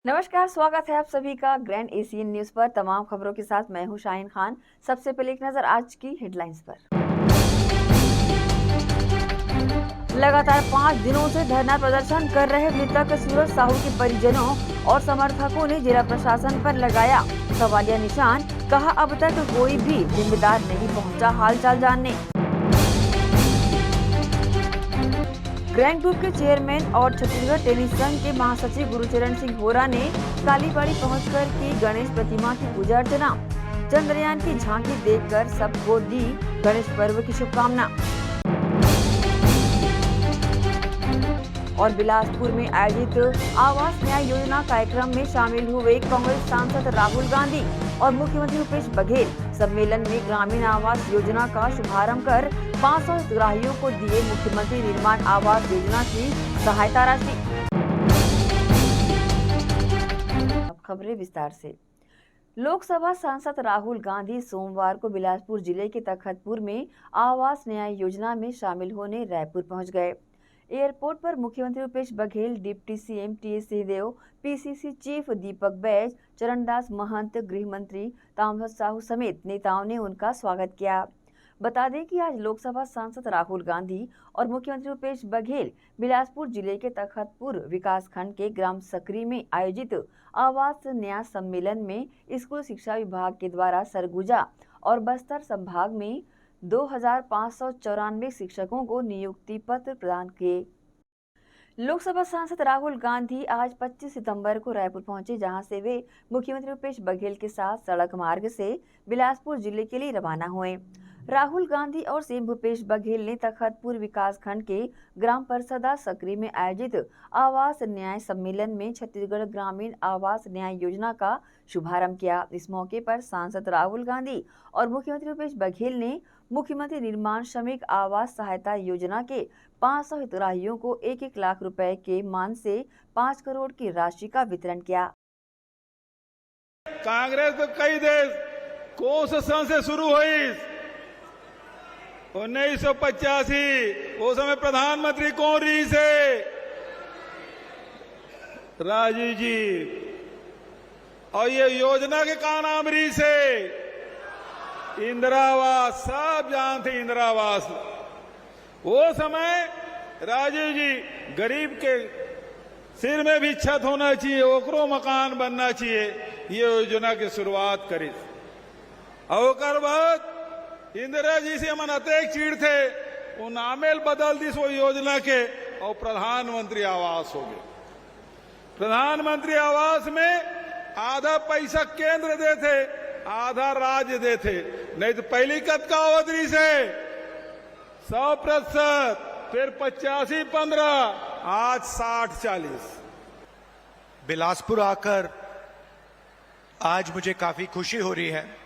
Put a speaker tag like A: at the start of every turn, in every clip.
A: नमस्कार, स्वागत है आप सभी का ग्रैंड एशियन न्यूज पर। तमाम खबरों के साथ मैं हूं शाहीन खान। सबसे पहले एक नजर आज की हेडलाइंस पर। लगातार 5 दिनों से धरना प्रदर्शन कर रहे मृतक सूरज साहू के परिजनों और समर्थकों ने जिला प्रशासन पर लगाया सवालिया निशान। कहा, अब तक कोई भी जिम्मेदार नहीं पहुंचा हालचाल जानने। ग्रैंड ग्रुप के चेयरमैन और छत्तीसगढ़ टेनिस संघ के महासचिव गुरुचरण सिंह होरा ने कालीबाड़ी पहुंचकर की गणेश प्रतिमा की पूजा अर्चना। चंद्रयान की झांकी देखकर सबको दी गणेश पर्व की शुभकामना। और बिलासपुर में आयोजित आवास न्याय योजना कार्यक्रम में शामिल हुए कांग्रेस सांसद राहुल गांधी और मुख्यमंत्री भूपेश बघेल। सम्मेलन में ग्रामीण आवास योजना का शुभारंभ कर 500 हितग्राहियों को दिए मुख्यमंत्री निर्माण आवास योजना की सहायता राशि। अब खबरें विस्तार से। लोकसभा सांसद राहुल गांधी सोमवार को बिलासपुर जिले के तखतपुर में आवास न्याय योजना में शामिल होने रायपुर पहुंच गए। एयरपोर्ट पर मुख्यमंत्री Bhupesh Baghel, deputy CM TS Singhdeo, PCC chief Deepak Baij, Charandas Mahant, गृह मंत्री ताम्रध्वज साहू समेत नेताओं ने उनका स्वागत किया। बता दें कि आज लोकसभा सांसद राहुल गांधी और मुख्यमंत्री भूपेश बघेल बिलासपुर जिले के तखतपुर विकासखंड के ग्राम सकरी में आयोजित आवास न्याय सम्मेलन में स्कूल शिक्षा विभाग के द्वारा सरगुजा और बस्तर संभाग में 2594 शिक्षकों को नियुक्ति पत्र प्रदान किए। लोकसभा सांसद राहुल गांधी आज 25 सितंबर को रायपुर पहुंचे, जहां से वे मुख्यमंत्री भूपेश बघेल के साथ सड़क मार्ग से बिलासपुर जिले के लिए रवाना हुए। राहुल गांधी और सीएम भूपेश बघेल ने तखतपुर विकासखंड के ग्राम परिषदा सकरी में आयोजित आवास न्याय सम्मेलन में छत्तीसगढ़ ग्रामीण आवास न्याय योजना का शुभारंभ किया। इस मौके पर सांसद राहुल गांधी और मुख्यमंत्री भूपेश बघेल ने मुख्यमंत्री निर्माण श्रमिक आवास सहायता योजना के 500 हितग्राहियों को 1-1 लाख रुपए के मान से 5 करोड़ की राशि का वितरण किया।
B: कांग्रेस तो कई देश कोस सन से शुरू हुई 1985। वो समय प्रधानमंत्री कौन रही से? राजीव जी। और ये योजना के का नाम रही से? इंदिरा आवास। सब जानते इंदिरा आवास। वो समय राजीव जी गरीब के सिर में भी छत होना चाहिए, ओकरो मकान बनना चाहिए, ये योजना की शुरुआत करी। और बाद इंदिरा जी से मन अतेक चीड़ थे, वो नामेल बदल दी सो योजना के और प्रधानमंत्री आवास हो गए। प्रधानमंत्री आवास में आधा पैसा केंद्र देते, आधा राज्य देते। नहीं तो पहली कद का अवधि से 100%, फिर 85-15, आज 60-40।
C: बिलासपुर आकर आज मुझे काफी खुशी हो रही है।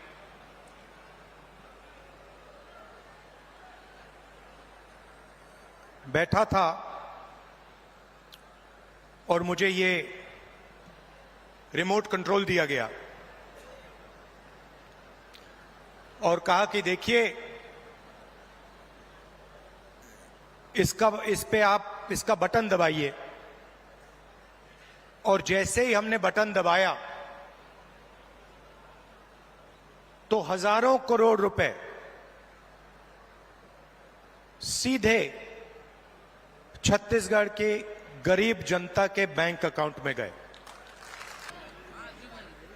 C: बैठा था और मुझे ये रिमोट कंट्रोल दिया गया और कहा कि देखिए इस पे आप इसका बटन दबाइए। और जैसे ही हमने बटन दबाया तो हजारों करोड़ रुपए सीधे छत्तीसगढ़ के गरीब जनता के बैंक अकाउंट में गए।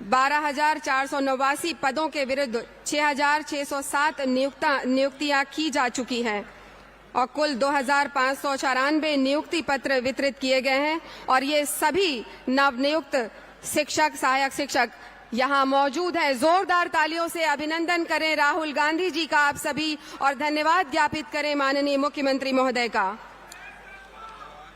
D: 12,489 पदों के विरुद्ध 6,607 नियुक्तियां की जा चुकी हैं और कुल 2,594 नियुक्ति पत्र वितरित किए गए हैं। और ये सभी नवनियुक्त शिक्षक, सहायक शिक्षक यहाँ मौजूद हैं। जोरदार तालियों से अभिनंदन करें राहुल गांधी जी का आप सभी और धन्यवाद ज्ञापित करें माननीय मुख्यमंत्री महोदय का।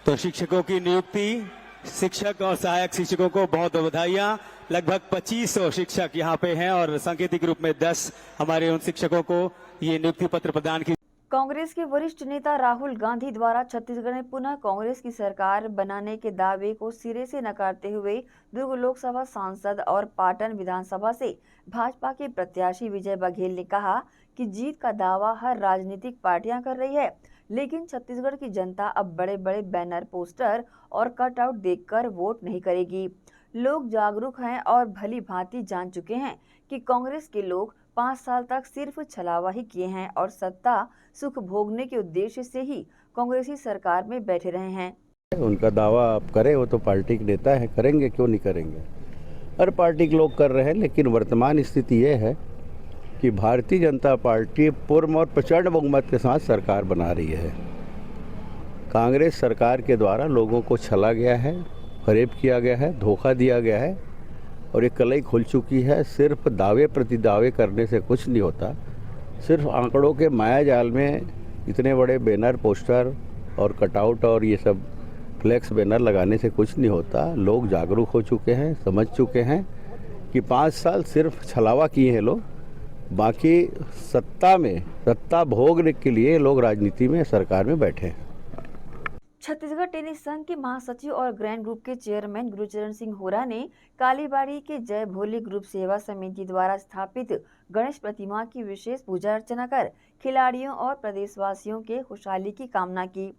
E: तो शिक्षकों की नियुक्ति, शिक्षक और सहायक शिक्षकों को बहुत बधाइयां। लगभग 2500 शिक्षक यहाँ पे हैं और सांकेतिक रूप में 10 हमारे उन शिक्षकों को ये नियुक्ति पत्र प्रदान की।
A: कांग्रेस के वरिष्ठ नेता राहुल गांधी द्वारा छत्तीसगढ़ में पुनः कांग्रेस की सरकार बनाने के दावे को सिरे से नकारते हुए दुर्ग लोकसभा सांसद और पाटन विधानसभा से भाजपा के प्रत्याशी विजय बघेल ने कहा कि जीत का दावा हर राजनीतिक पार्टियां कर रही है, लेकिन छत्तीसगढ़ की जनता अब बड़े बड़े बैनर, पोस्टर और कटआउट देखकर वोट नहीं करेगी। लोग जागरूक हैं और भली भांति जान चुके हैं कि कांग्रेस के लोग 5 साल तक सिर्फ छलावा ही किए हैं और सत्ता सुख भोगने के उद्देश्य से ही कांग्रेसी सरकार में बैठे रहे हैं।
F: उनका दावा आप करें, वो तो पार्टी के नेता है, करेंगे क्यों नहीं करेंगे। हर पार्टी के लोग कर रहे हैं, लेकिन वर्तमान स्थिति ये है कि भारतीय जनता पार्टी पूर्ण और प्रचंड बहुमत के साथ सरकार बना रही है। कांग्रेस सरकार के द्वारा लोगों को छला गया है, फरेब किया गया है, धोखा दिया गया है और ये कलई खुल चुकी है। सिर्फ दावे प्रति दावे करने से कुछ नहीं होता। सिर्फ आंकड़ों के माया जाल में इतने बड़े बैनर, पोस्टर और कटआउट और ये सब फ्लैक्स बैनर लगाने से कुछ नहीं होता। लोग जागरूक हो चुके हैं, समझ चुके हैं कि 5 साल सिर्फ छलावा किए हैं लोग, बाकी सत्ता भोगने के लिए लोग राजनीति में, सरकार में बैठे हैं।
A: छत्तीसगढ़ टेनिस संघ के महासचिव और ग्रैंड ग्रुप के चेयरमैन गुरुचरण सिंह होरा ने कालीबाड़ी के जय भोले ग्रुप सेवा समिति द्वारा स्थापित गणेश प्रतिमा की विशेष पूजा अर्चना कर खिलाड़ियों और प्रदेशवासियों के खुशहाली की कामना की।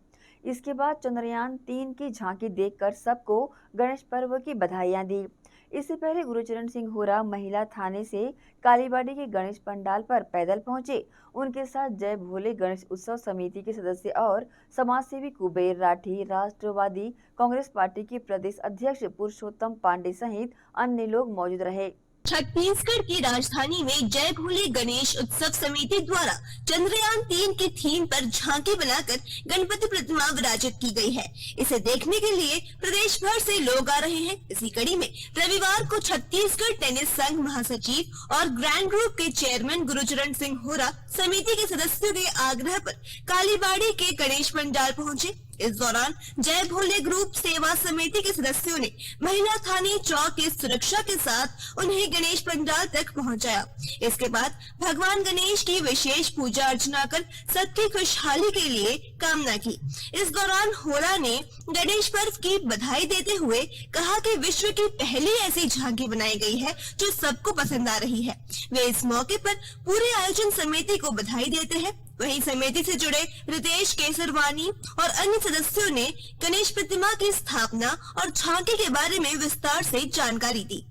A: इसके बाद चंद्रयान 3 की झांकी देखकर सबको गणेश पर्व की बधाइयां दी। इससे पहले गुरुचरण सिंह होरा महिला थाने से कालीबाड़ी के गणेश पंडाल पर पैदल पहुंचे। उनके साथ जय भोले गणेश उत्सव समिति के सदस्य और समाजसेवी कुबेर राठी, राष्ट्रवादी कांग्रेस पार्टी के प्रदेश अध्यक्ष पुरुषोत्तम पांडे सहित अन्य लोग मौजूद रहे।
G: छत्तीसगढ़ की राजधानी में जय भोले गणेश उत्सव समिति द्वारा चंद्रयान 3 के थीम पर झांकी बनाकर गणपति प्रतिमा विराजित की गई है। इसे देखने के लिए प्रदेश भर से लोग आ रहे हैं। इसी कड़ी में रविवार को छत्तीसगढ़ टेनिस संघ महासचिव और ग्रैंड ग्रुप के चेयरमैन गुरुचरण सिंह होरा समिति के सदस्यों के आग्रह पर कालीबाड़ी के गणेश पंडाल पहुँचे। इस दौरान जय भोले ग्रुप सेवा समिति के सदस्यों ने महिला थाने चौक की सुरक्षा के साथ उन्हें गणेश पंडाल तक पहुंचाया। इसके बाद भगवान गणेश की विशेष पूजा अर्चना कर सबकी खुशहाली के लिए कामना की। इस दौरान होरा ने गणेश पर्व की बधाई देते हुए कहा कि विश्व की पहली ऐसी झांकी बनाई गई है जो सबको पसंद आ रही है। वे इस मौके पर पूरे आयोजन समिति को बधाई देते हैं। वहीं समिति से जुड़े रितेश केसरवानी और अन्य सदस्यों ने गणेश प्रतिमा की स्थापना और झांकी के बारे में विस्तार से जानकारी दी।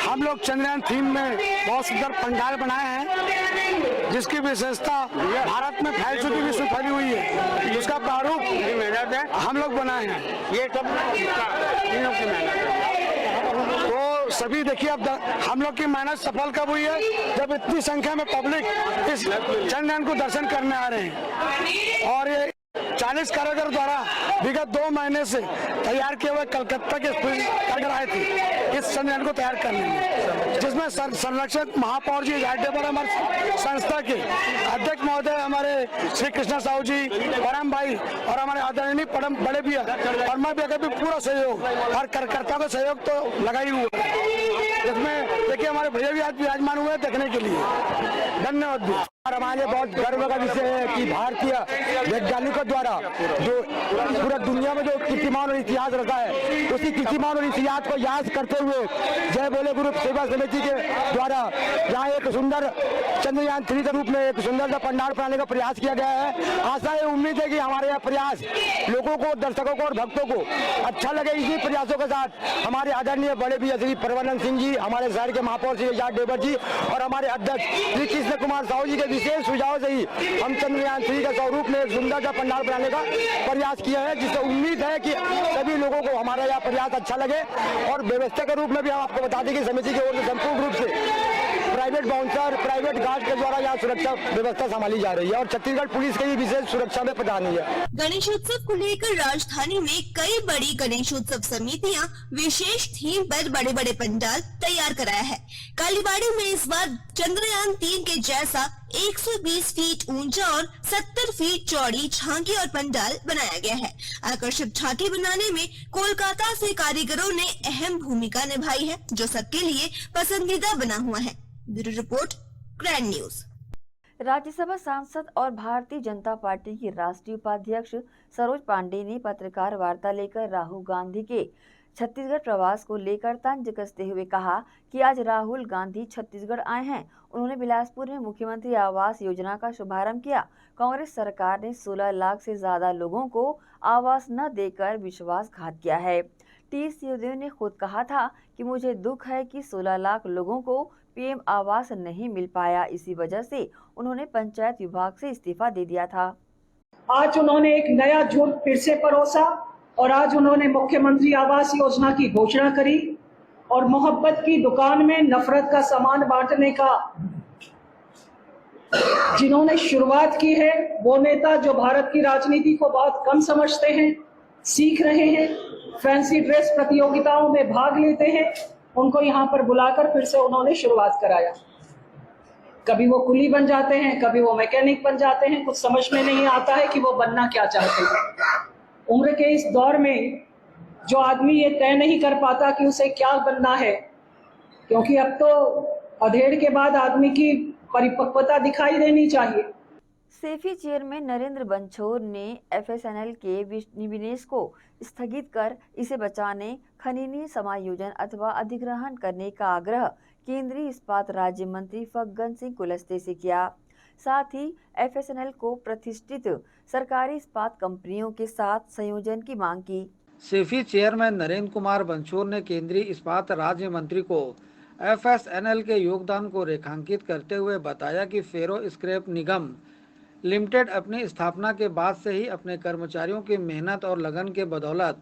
H: हम लोग चंद्रयान थीम में बहुत सुंदर पंडाल बनाए हैं, जिसकी विशेषता भारत में फैल चुकी, विश्व फैली हुई है। उसका प्रारूप हम लोग बनाए हैं। ये सब तीनों की मेहनत है। तो सभी देखिए, अब हम लोग की मेहनत सफल कब हुई है, जब इतनी संख्या में पब्लिक इस चंद्रयान को दर्शन करने आ रहे हैं। और ये 40 कारीगर द्वारा विगत 2 महीने से तैयार किए हुए कलकत्ता के कारीगर आए थे इस चंद्रयान को तैयार करने में, जिसमें संरक्षक महापौर जी पर हमारे संस्था के अध्यक्ष महोदय हमारे श्री कृष्णा साहू जी, परम भाई और हमारे आदरणीय परम बड़े भैया परमा भैया का भी पूरा सहयोग और कार्यकर्ता का सहयोग तो लगा ही हुआ है। इसमें देखिए हमारे भैया भी आज विराजमान हुए देखने के लिए। धन्यवाद भी। और हमारे बहुत गर्व का विषय है कि भारतीय वैज्ञानिकों द्वारा जो पूरा दुनिया में जो कीर्तिमान और इतिहास रखा है, उसी कीर्तिमान और इतिहास को याद करते हुए जय भोले ग्रुप सेवा समिति के द्वारा यहाँ एक सुंदर चंद्रयान 3 के रूप में एक सुंदर सा पंडाल बनाने का प्रयास किया गया है। आशा है, उम्मीद है कि हमारे यह प्रयास लोगों को, दर्शकों को और भक्तों को अच्छा लगे। इसी प्रयासों के साथ हमारे आदरणीय बड़े भैया श्री परमानंद सिंह जी, हमारे शहर के महापौर श्री जाट डेबर जी और हमारे अध्यक्ष श्री कृष्ण कुमार साहू जी के विशेष सुझाव से ही हम चंद्रयान 3 के स्वरूप में एक सुंदर सा पंडाल बनाने का प्रयास किया है, जिससे उम्मीद है कि सभी लोगों को हमारा यह प्रयास अच्छा लगे। और व्यवस्था के रूप में भी हम आपको बता दें कि समिति की ओर से संपूर्ण रूप से प्राइवेट बाउंसर, प्राइवेट गार्ड के द्वारा यहाँ सुरक्षा व्यवस्था संभाली जा रही है और छत्तीसगढ़ पुलिस की विशेष सुरक्षा में प्रदान है।
G: गणेशोत्सव को लेकर राजधानी में कई बड़ी गणेशोत्सव समितियां विशेष थीम पर बड़े बड़े पंडाल तैयार कराया है। कालीबाड़ी में इस बार चंद्रयान 3 के जैसा 120 फीट ऊंचा और 70 फीट चौड़ी झांकी और पंडाल बनाया गया है। आकर्षक झांकी बनाने में कोलकाता से कारीगरों ने अहम भूमिका निभाई है, जो सबके लिए पसंदीदा बना हुआ है। Bureau report, grand news.
A: Rajya Sabha सांसद और भारतीय जनता पार्टी की राष्ट्रीय उपाध्यक्ष सरोज पांडे ने पत्रकार वार्ता लेकर राहुल गांधी के छत्तीसगढ़ प्रवास को लेकर तंज कसते हुए कहा कि आज राहुल गांधी छत्तीसगढ़ आए हैं। उन्होंने बिलासपुर में मुख्यमंत्री आवास योजना का शुभारंभ किया। कांग्रेस सरकार ने 16 लाख से ज्यादा लोगों को आवास न देकर विश्वासघात किया है। टी सिंहदेव ने खुद कहा था कि मुझे दुख है कि 16 लाख लोगों को पीएम आवास नहीं मिल पाया। इसी वजह से उन्होंने पंचायत विभाग से इस्तीफा दे दिया था।
I: आज उन्होंने एक नया झूठ फिर से परोसा और आज उन्होंने मुख्यमंत्री आवास योजना की घोषणा करी और मोहब्बत की दुकान में नफरत का सामान बांटने का जिन्होंने शुरुआत की है, वो नेता जो भारत की राजनीति को बहुत कम समझते हैं, सीख रहे हैं, फैंसी ड्रेस प्रतियोगिताओं में भाग लेते हैं, उनको यहाँ पर बुलाकर फिर से उन्होंने शुरुआत कराया। कभी वो कुली बन जाते हैं, कभी वो मैकेनिक बन जाते हैं, कुछ समझ में नहीं आता है कि वो बनना क्या चाहते हैं। उम्र के इस दौर में जो आदमी ये तय नहीं कर पाता कि उसे क्या बनना है, क्योंकि अब तो अधेड़ के बाद आदमी की परिपक्वता दिखाई देनी चाहिए।
A: सेफी चेयरमैन नरेंद्र बंछोर ने एफएसएनएल के निवेश को स्थगित कर इसे बचाने, खननी समायोजन अथवा अधिग्रहण करने का आग्रह केंद्रीय इस्पात राज्य मंत्री फग्गन सिंह कुलस्ते से किया। साथ ही एफएसएनएल को प्रतिष्ठित सरकारी इस्पात कंपनियों के साथ संयोजन की मांग की।
J: सेफी चेयरमैन नरेंद्र कुमार बंछोर ने केंद्रीय इस्पात राज्य मंत्री को एफएसएनएल के योगदान को रेखांकित करते हुए बताया कि फेरो स्क्रैप निगम लिमिटेड अपनी स्थापना के बाद से ही अपने कर्मचारियों की मेहनत और लगन के बदौलत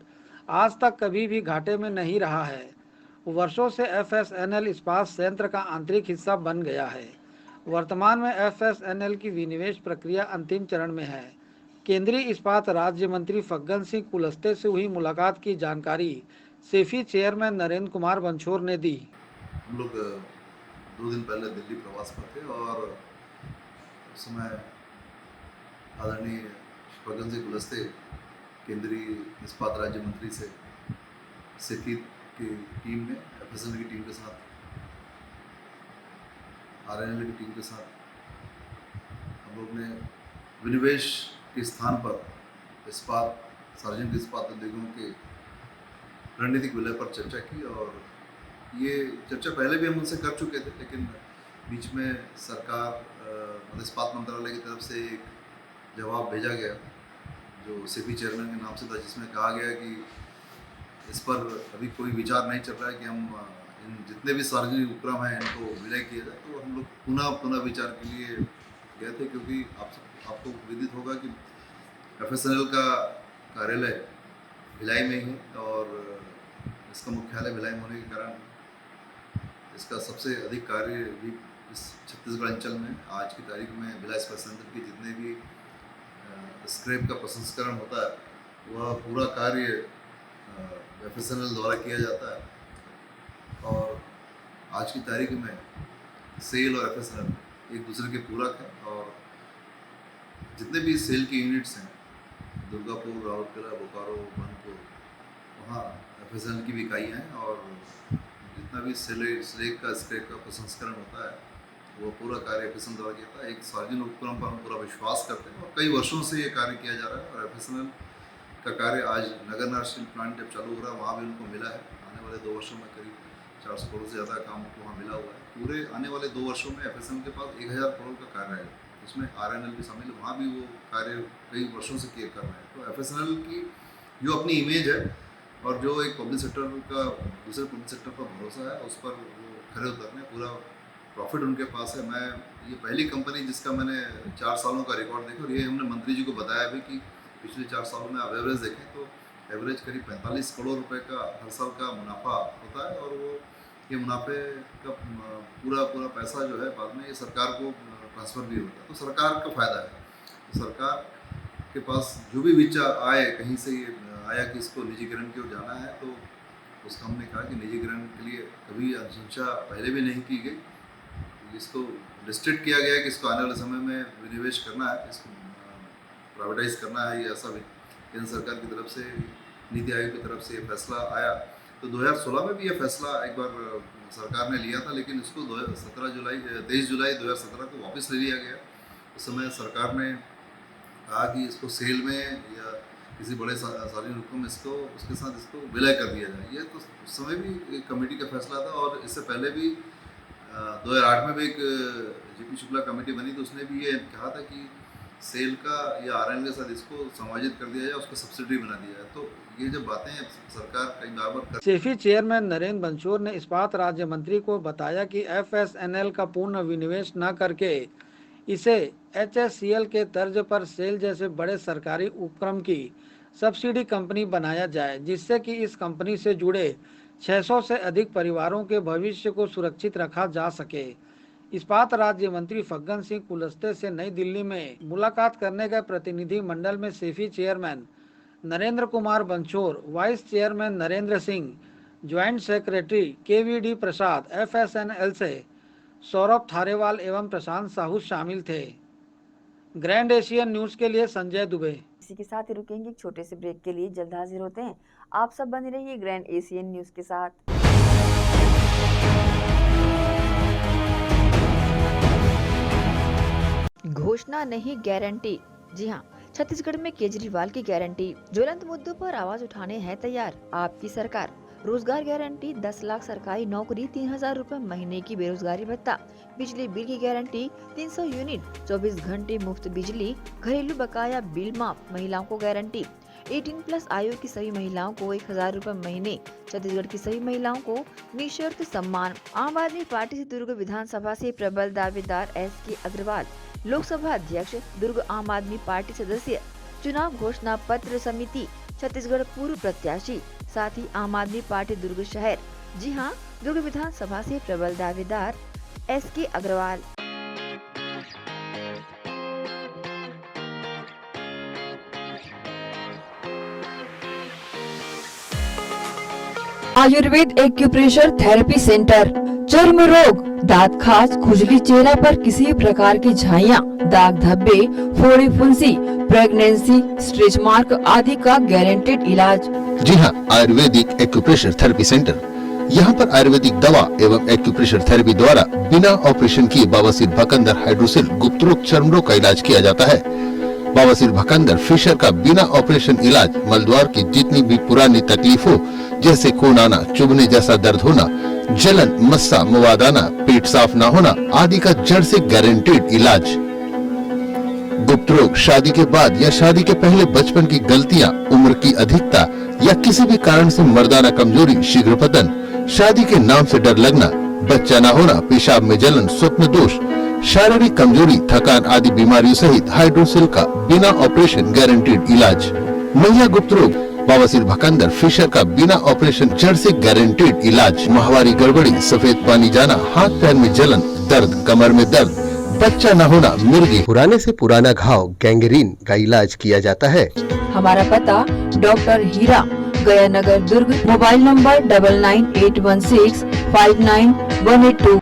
J: आज तक कभी भी घाटे में नहीं रहा है। वर्षों से एफएसएनएल इस्पात संयंत्र का आंतरिक हिस्सा बन गया है। वर्तमान में एफएसएनएल की विनिवेश प्रक्रिया अंतिम चरण में है। केंद्रीय इस्पात राज्य मंत्री फग्गन सिंह कुलस्ते से हुई मुलाकात की जानकारी सेफी चेयरमैन नरेंद्र कुमार बंछोर ने दी।
K: हम लोग 2 दिन पहले दिल्ली प्रवास पर थे और उस समय आदरणीय फग्गन सिंह कुलस्ते केंद्रीय इस्पात राज्य मंत्री से सेफी की टीम ने एफएसएनएल की टीम के साथ, आरएनएल की टीम के साथ हम लोग ने विनिवेश के स्थान पर इस्पात सार्वजनिक इस्पात उद्योगों के रणनीतिक विलय पर चर्चा की और ये चर्चा पहले भी हम उनसे कर चुके थे, लेकिन बीच में सरकार इस्पात मंत्रालय की तरफ से एक जवाब भेजा गया जो सेफी चेयरमैन के नाम से था, जिसमें कहा गया कि इस पर अभी कोई विचार नहीं चल रहा है कि हम इन जितने भी सार्वजनिक उपक्रम हैं इनको विलय किया जाए। तो हम लोग पुनः विचार के लिए गए थे, क्योंकि आपको विदित होगा कि एफएसएनएल का कार्यालय भिलाई में ही और इसका मुख्यालय भिलाई में होने के कारण इसका सबसे अधिक कार्य भी इस छत्तीसगढ़ अंचल में आज की तारीख में भिलाई इस्पात संयंत्र के जितने भी स्क्रैप का प्रसंस्करण होता है वह पूरा कार्य एफएसएनएल द्वारा किया जाता है। और आज की तारीख में सेल और एफएसएनएल एक दूसरे के पूरक हैं और जितने भी सेल की यूनिट्स हैं दुर्गापुर, राउरकेला, बोकारो, बनपुर, वहाँ एफएसएनएल की भी इकाइयाँ हैं और जितना भी स्लेग का स्क्रैप का प्रसंस्करण होता है वो पूरा कार्य एफएसएनएल द्वारा किया जाता है। एक सार्वजनिक उपक्रम पर हम पूरा विश्वास करते हैं और कई वर्षों से ये कार्य किया जा रहा है और एफएसएनएल का कार्य आज नगरनार स्टील प्लांट जब चालू हो रहा है वहाँ भी उनको मिला है। आने वाले 2 वर्षों में करीब 400 करोड़ से ज़्यादा काम उनको वहाँ मिला हुआ है। पूरे आने वाले 2 वर्षों में एफएसएनएल के पास 1000 करोड़ का कार्य है, इसमें आरएनएल भी शामिल है, वहाँ भी वो कार्य कई वर्षों से किए कर रहे हैं। तो एफएसएनएल की जो अपनी इमेज है और जो एक पब्लिक सेक्टर का दूसरे पब्लिक सेक्टर पर भरोसा है उस पर वो खड़े उतरने पूरा प्रॉफिट उनके पास है। मैं ये पहली कंपनी जिसका मैंने 4 सालों का रिकॉर्ड देखा और ये हमने मंत्री जी को बताया भी कि पिछले 4 सालों में आप एवरेज देखें तो एवरेज करीब 45 करोड़ रुपए का हर साल का मुनाफा होता है और वो ये मुनाफे का पूरा पैसा जो है बाद में ये सरकार को ट्रांसफ़र भी होता है। तो सरकार का फ़ायदा है। तो सरकार के पास जो भी विचार आए कहीं से ये आया कि इसको निजीकरण की ओर जाना है तो उसका हमने कहा कि निजीकरण के लिए कभी अनुशंसा पहले भी नहीं की गई। इसको रिस्ट्रिक्ट किया गया है कि इसको आने वाले समय में विनिवेश करना है, इसको प्राइवेटाइज करना है। ये ऐसा भी केंद्र सरकार की तरफ से नीति आयोग की तरफ से ये फैसला आया। तो 2016 में भी ये फैसला एक बार सरकार ने लिया था, लेकिन इसको 23 जुलाई 2017 को वापस ले लिया गया। उस समय सरकार ने कहा कि इसको सेल में या किसी बड़े सार्वजनिक रूप में इसको उसके साथ इसको विलय कर दिया जाए। ये तो उस समय भी एक कमेटी का फैसला था और इससे पहले भी 2008 में भी एक जीपी शुक्ला कमेटी बनी तो उसने भी ये कहा था कि सेल का या आरएन के साथ इसको समायोजित कर दिया जाए, उसको सब्सिडी बना दिया जाए। तो ये जो बातें सरकार कई बार कर
J: सेफी चेयरमैन नरेंद्र बंचोर ने इस्पात राज्य मंत्री को बताया कि एफएसएनएल का पूर्ण विनिवेश न करके इसे एचएससीएल के तर्ज पर सेल जैसे बड़े सरकारी उपक्रम की सब्सिडी कंपनी बनाया जाए, जिससे कि इस कंपनी से जुड़े 600 से अधिक परिवारों के भविष्य को सुरक्षित रखा जा सके। इस्पात राज्य मंत्री फग्गन सिंह कुलस्ते से नई दिल्ली में मुलाकात करने गए प्रतिनिधि मंडल में SEFI chairman Narendra Kumar Banchor, vice chairman Narendra Singh, joint secretary KVD Prasad, FSNL से सौरभ थारेवाल एवं प्रशांत साहू शामिल थे। ग्रैंड एशियन न्यूज के लिए संजय दुबे।
A: इसी के साथ ही रुकेंगे एक छोटे से ब्रेक के लिए, जल्द हाजिर होते हैं। आप सब बने रहिए ग्रैंड एशियन न्यूज के साथ। घोषणा नहीं गारंटी। जी हाँ, छत्तीसगढ़ में केजरीवाल की गारंटी। ज्वलंत मुद्दों पर आवाज उठाने है तैयार आपकी सरकार। रोजगार गारंटी, 10 लाख सरकारी नौकरी, 3000 रुपए महीने की बेरोजगारी भत्ता, बिजली बिल की गारंटी, 300 यूनिट, 24 घंटे मुफ्त बिजली, घरेलू बकाया बिल माफ, महिलाओं को गारंटी, 18+ आयु की सभी महिलाओं को 1000 रुपए महीने, छत्तीसगढ़ की सभी महिलाओं को निःशर्त सम्मान। आम आदमी पार्टी से दुर्ग विधानसभा से प्रबल दावेदार SK अग्रवाल, लोकसभा अध्यक्ष, दुर्ग आम आदमी पार्टी सदस्य, चुनाव घोषणा पत्र समिति, छत्तीसगढ़ पूर्व प्रत्याशी, साथ ही आम आदमी पार्टी दुर्ग शहर। जी हाँ, दुर्ग विधानसभा से प्रबल दावेदार SK Agarwal. Ayurveda acupressure therapy centre. चर्म रोग, दांत खाज, खुजली, चेहरा पर किसी प्रकार की झाइयाँ, दाग धब्बे, फोड़ी फुंसी, प्रेगनेंसी, स्ट्रेच मार्क आदि का गारंटेड इलाज।
L: जी हाँ, आयुर्वेदिक एक्यूप्रेशर थेरेपी सेंटर। यहाँ पर आयुर्वेदिक दवा एवं एक्यूप्रेशर थेरेपी द्वारा बिना ऑपरेशन किए बवासीर, भकंदर, हाइड्रोसिल, गुप्त रोग, चर्म रोग का इलाज किया जाता है। बवासीर, भकंदर, फिशर का बिना ऑपरेशन इलाज, मलद्वार की जितनी भी पुरानी तकलीफ हो, जैसे खून आना, चुभने जैसा दर्द होना, जलन, मस्सा, मवाद आना, पेट साफ न होना आदि का जड़ से गारंटेड इलाज। गुप्त रोग, शादी के बाद या शादी के पहले बचपन की गलतियां, उम्र की अधिकता या किसी भी कारण से मर्दाना कमजोरी, शीघ्र पतन, शादी के नाम से डर लगना, बच्चा न होना, पेशाब में जलन, स्वप्न दोष, शारीरिक कमजोरी, थकान आदि बीमारियों सहित हाइड्रोसिल का बिना ऑपरेशन गारंटेड इलाज। महिला गुप्त रोग, बवासीर, भकंदर, फिशर का बिना ऑपरेशन जड़ से गारंटेड इलाज। माहवारी गड़बड़ी, सफेद पानी जाना, हाथ पैर में जलन, दर्द, कमर में दर्द, बच्चा न होना, मिर्गी, पुराने से पुराना घाव, गैंग्रीन का इलाज किया जाता है।
A: हमारा पता डॉक्टर हीरा, गया नगर, दुर्ग। Mobile number 9981659182।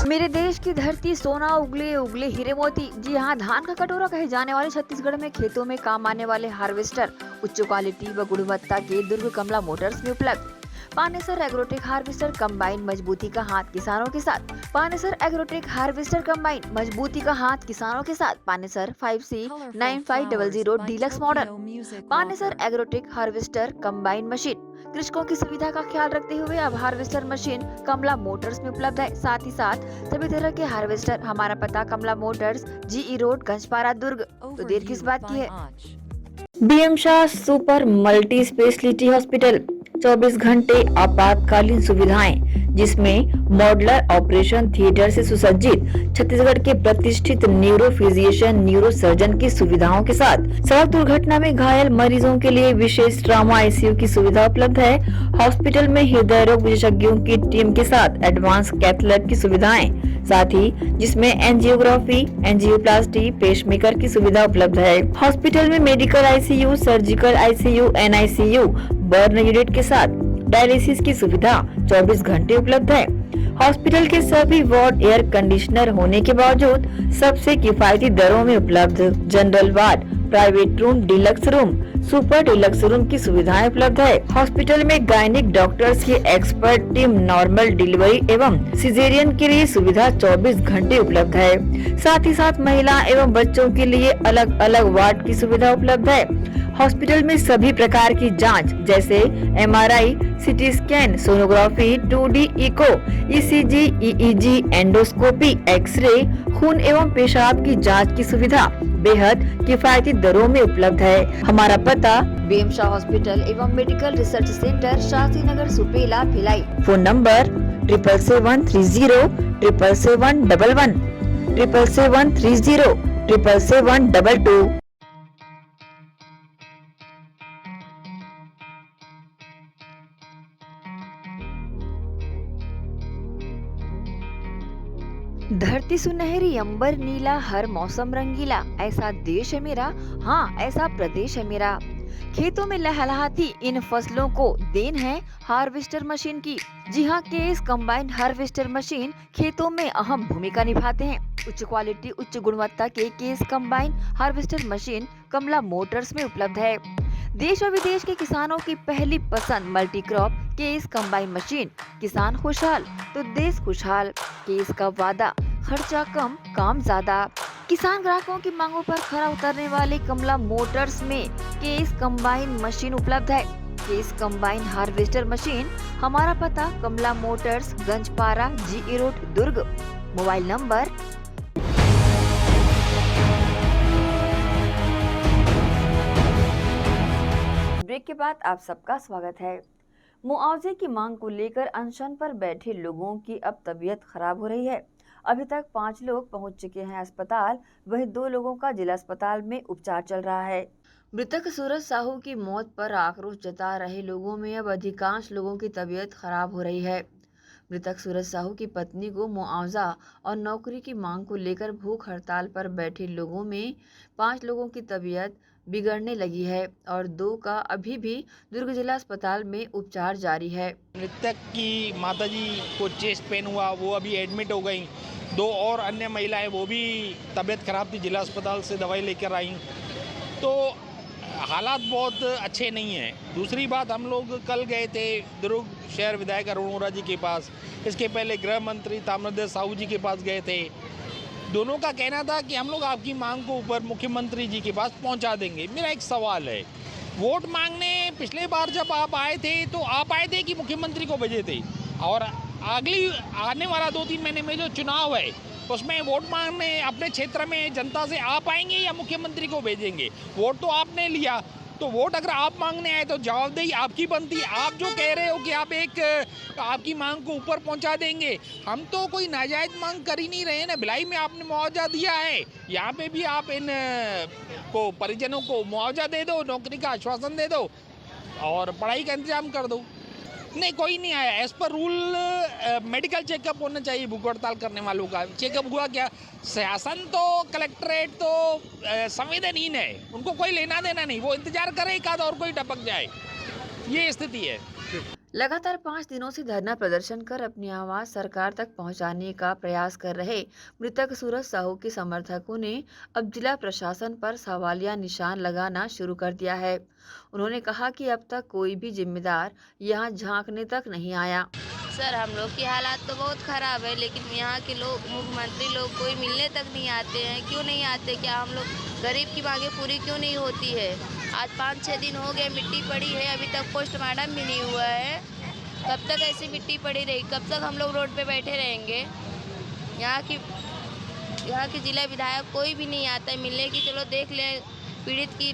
A: मेरे देश की धरती सोना उगले उगले हीरे मोती। जी हाँ, धान का कटोरा कहे जाने वाले छत्तीसगढ़ में खेतों में काम आने वाले हार्वेस्टर उच्च क्वालिटी व गुणवत्ता के दुर्ग कमला मोटर्स में उपलब्ध। पानेसर एग्रोटेक हार्वेस्टर कंबाइन, मजबूती का हाथ किसानों के साथ। पानेसर एग्रोटेक हार्वेस्टर कंबाइन, मजबूती का हाथ किसानों के साथ। Panesar 5C9500 deluxe model. Panesar agrotech harvester combine machine, कृषकों की सुविधा का ख्याल रखते हुए अब हार्वेस्टर मशीन कमला मोटर्स में उपलब्ध है। साथ ही साथ सभी तरह के हार्वेस्टर। हमारा पता Kamla Motors, GE road, Ganjpara, दुर्ग। तो देर किस बात की है। BM Shah super multi speciality hospital, 24 घंटे आपातकालीन सुविधाएं, जिसमें मॉडुलर ऑपरेशन थिएटर से सुसज्जित, छत्तीसगढ़ के प्रतिष्ठित न्यूरो फिजिशियन, न्यूरो सर्जन की सुविधाओं के साथ सड़क दुर्घटना में घायल मरीजों के लिए विशेष ट्रॉमा ICU की सुविधा उपलब्ध है। हॉस्पिटल में हृदय रोग विशेषज्ञों की टीम के साथ एडवांस कैथ लैब की सुविधाएं, साथ ही जिसमें एंजियोग्राफी, एंजियोप्लास्टी, पेसमेकर की सुविधा उपलब्ध है। हॉस्पिटल में medical ICU, surgical ICU, NICU, burn unit के साथ डायलिसिस की सुविधा 24 घंटे उपलब्ध है। हॉस्पिटल के सभी वार्ड एयर कंडीशनर होने के बावजूद सबसे किफायती दरों में उपलब्ध। General ward, private room, deluxe room, super deluxe room की सुविधाएं उपलब्ध है। हॉस्पिटल में गायनिक डॉक्टर्स की एक्सपर्ट टीम, नॉर्मल डिलीवरी एवं सिजेरियन के लिए सुविधा 24 घंटे उपलब्ध है। साथ ही साथ महिला एवं बच्चों के लिए अलग अलग वार्ड की सुविधा उपलब्ध है। हॉस्पिटल में सभी प्रकार की जांच जैसे MRI, CT scan, sonography, 2D echo, ECG, EEG, endoscopy, x ray, खून एवं पेशाब की जांच की सुविधा बेहद किफायती दरों में उपलब्ध है। हमारा पता BM शाह हॉस्पिटल एवं medical research centre, Shastri Nagar, Supela, Bhilai. Phone number 77730 77711 77730 77722। धरती सुनहरी, अंबर नीला, हर मौसम रंगीला, ऐसा देश है मेरा, हाँ ऐसा प्रदेश है मेरा। खेतों में लहलहाती इन फसलों को देन है हार्वेस्टर मशीन की। जी हाँ, केएस कंबाइंड हार्वेस्टर मशीन खेतों में अहम भूमिका निभाते हैं। उच्च क्वालिटी, उच्च गुणवत्ता के केएस कंबाइंड हार्वेस्टर मशीन कमला मोटर्स में उपलब्ध है। देश और विदेश के किसानों की पहली पसंद multi crop KS combined machine. किसान खुशहाल तो देश खुशहाल। केएस का वादा, खर्चा कम, काम ज्यादा। किसान ग्राहकों की मांगों पर खरा उतरने वाले कमला मोटर्स में केएस कंबाइंड मशीन उपलब्ध है। KS combined harvester machine. हमारा पता Kamla motors, Ganjpara, GE road, Durg. Mobile number. Break के बाद आप सबका स्वागत है। मुआवजे की मांग को लेकर अनशन पर बैठे लोगों की अब तबीयत खराब हो रही है। अभी तक 5 लोग पहुंच चुके हैं अस्पताल, वहीं 2 लोगों का जिला अस्पताल में उपचार चल रहा है। मृतक सूरज साहू की मौत पर आक्रोश जता रहे लोगों में अब अधिकांश लोगों की तबीयत खराब हो रही है। मृतक सूरज साहू की पत्नी को मुआवजा और नौकरी की मांग को लेकर भूख हड़ताल पर बैठे लोगों में 5 लोगों की तबीयत बिगड़ने लगी है और 2 का अभी भी दुर्ग जिला अस्पताल में उपचार जारी है।
M: मृतक की माताजी को चेस्ट पेन हुआ, वो अभी एडमिट हो गई। 2 और अन्य महिलाएं, वो भी तबीयत खराब थी, जिला अस्पताल से दवाई लेकर आई। तो हालात बहुत अच्छे नहीं हैं। दूसरी बात, हम लोग कल गए थे दुर्ग शहर विधायक अरुण वोरा जी के पास, इसके पहले गृह मंत्री ताम्रध्वज साहू जी के पास गए थे। दोनों का कहना था कि हम लोग आपकी मांग को ऊपर मुख्यमंत्री जी के पास पहुंचा देंगे। मेरा एक सवाल है, वोट मांगने पिछले बार जब आप आए थे तो आप आए थे कि मुख्यमंत्री को भेजे थे? और अगली आने वाला 2-3 महीने में जो चुनाव है उसमें वोट मांगने अपने क्षेत्र में जनता से आप आएंगे या मुख्यमंत्री को भेजेंगे? वोट तो आपने लिया, तो वोट अगर आप मांगने आए तो जवाबदेही आपकी बनती है। आप जो कह रहे हो कि आप आपकी मांग को ऊपर पहुंचा देंगे, हम तो कोई नाजायज मांग कर ही नहीं रहे हैं ना। भिलाई में आपने मुआवजा दिया है, यहाँ पे भी आप इन को परिजनों को मुआवजा दे दो, नौकरी का आश्वासन दे दो और पढ़ाई का इंतजाम कर दो। नहीं, कोई नहीं आया। As per rule medical checkup होना चाहिए भूख हड़ताल करने वालों का। चेकअप हुआ क्या? शासन तो, कलेक्ट्रेट तो संवेदनहीन है, उनको कोई लेना देना नहीं, वो इंतजार करे एक आध और कोई टपक जाए, ये स्थिति है।
A: लगातार 5 दिनों से धरना प्रदर्शन कर अपनी आवाज सरकार तक पहुंचाने का प्रयास कर रहे मृतक सूरज साहू के समर्थकों ने अब जिला प्रशासन पर सवालिया निशान लगाना शुरू कर दिया है। उन्होंने कहा कि अब तक कोई भी जिम्मेदार यहां झांकने तक नहीं आया।
N: सर, हम लोग की हालात तो बहुत खराब है, लेकिन यहाँ के लोग, मुख्यमंत्री लोग कोई मिलने तक नहीं आते हैं। क्यों नहीं आते? क्या हम लोग गरीब की मांगे पूरी क्यों नहीं होती है? आज 5-6 दिन हो गए, मिट्टी पड़ी है, अभी तक पोस्टमार्टम भी नहीं हुआ है। कब तक ऐसी मिट्टी पड़ी रहेगी? कब तक हम लोग रोड पे बैठे रहेंगे? यहाँ की जिला विधायक कोई भी नहीं आता है मिलने की। चलो देख लें पीड़ित की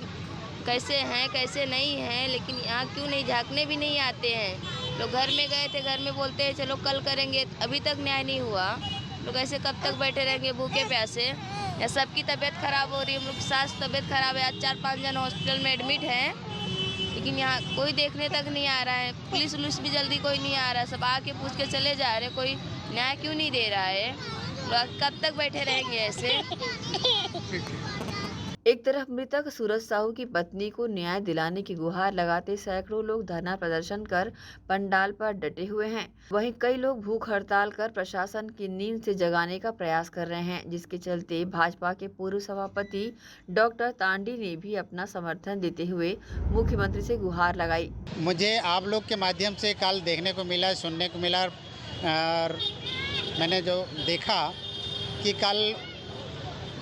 N: कैसे हैं कैसे नहीं हैं, लेकिन यहाँ क्यों नहीं झांकने भी नहीं आते हैं। लोग घर में गए थे, घर में बोलते हैं चलो कल करेंगे, अभी तक न्याय नहीं हुआ। लोग ऐसे कब तक बैठे रहेंगे भूखे प्यासे? या सबकी तबीयत खराब हो रही है, हम लोग की सास तबीयत खराब है, आज 4-5 जन हॉस्पिटल में एडमिट हैं, लेकिन यहाँ कोई देखने तक नहीं आ रहा है। पुलिस उलिस भी जल्दी कोई नहीं आ रहा है, सब आके पूछ के चले जा रहे, कोई न्याय क्यों नहीं दे रहा है? लोग कब तक बैठे रहेंगे ऐसे?
A: एक तरफ मृतक सूरज साहू की पत्नी को न्याय दिलाने की गुहार लगाते सैकड़ों लोग धरना प्रदर्शन कर पंडाल पर डटे हुए हैं, वहीं कई लोग भूख हड़ताल कर प्रशासन की नींद से जगाने का प्रयास कर रहे हैं, जिसके चलते भाजपा के पूर्व सभापति डॉक्टर तांडी ने भी अपना समर्थन देते हुए मुख्यमंत्री से गुहार लगाई।
O: मुझे आप लोग के माध्यम से कल देखने को मिला, सुनने को मिला, और मैंने जो देखा कि कल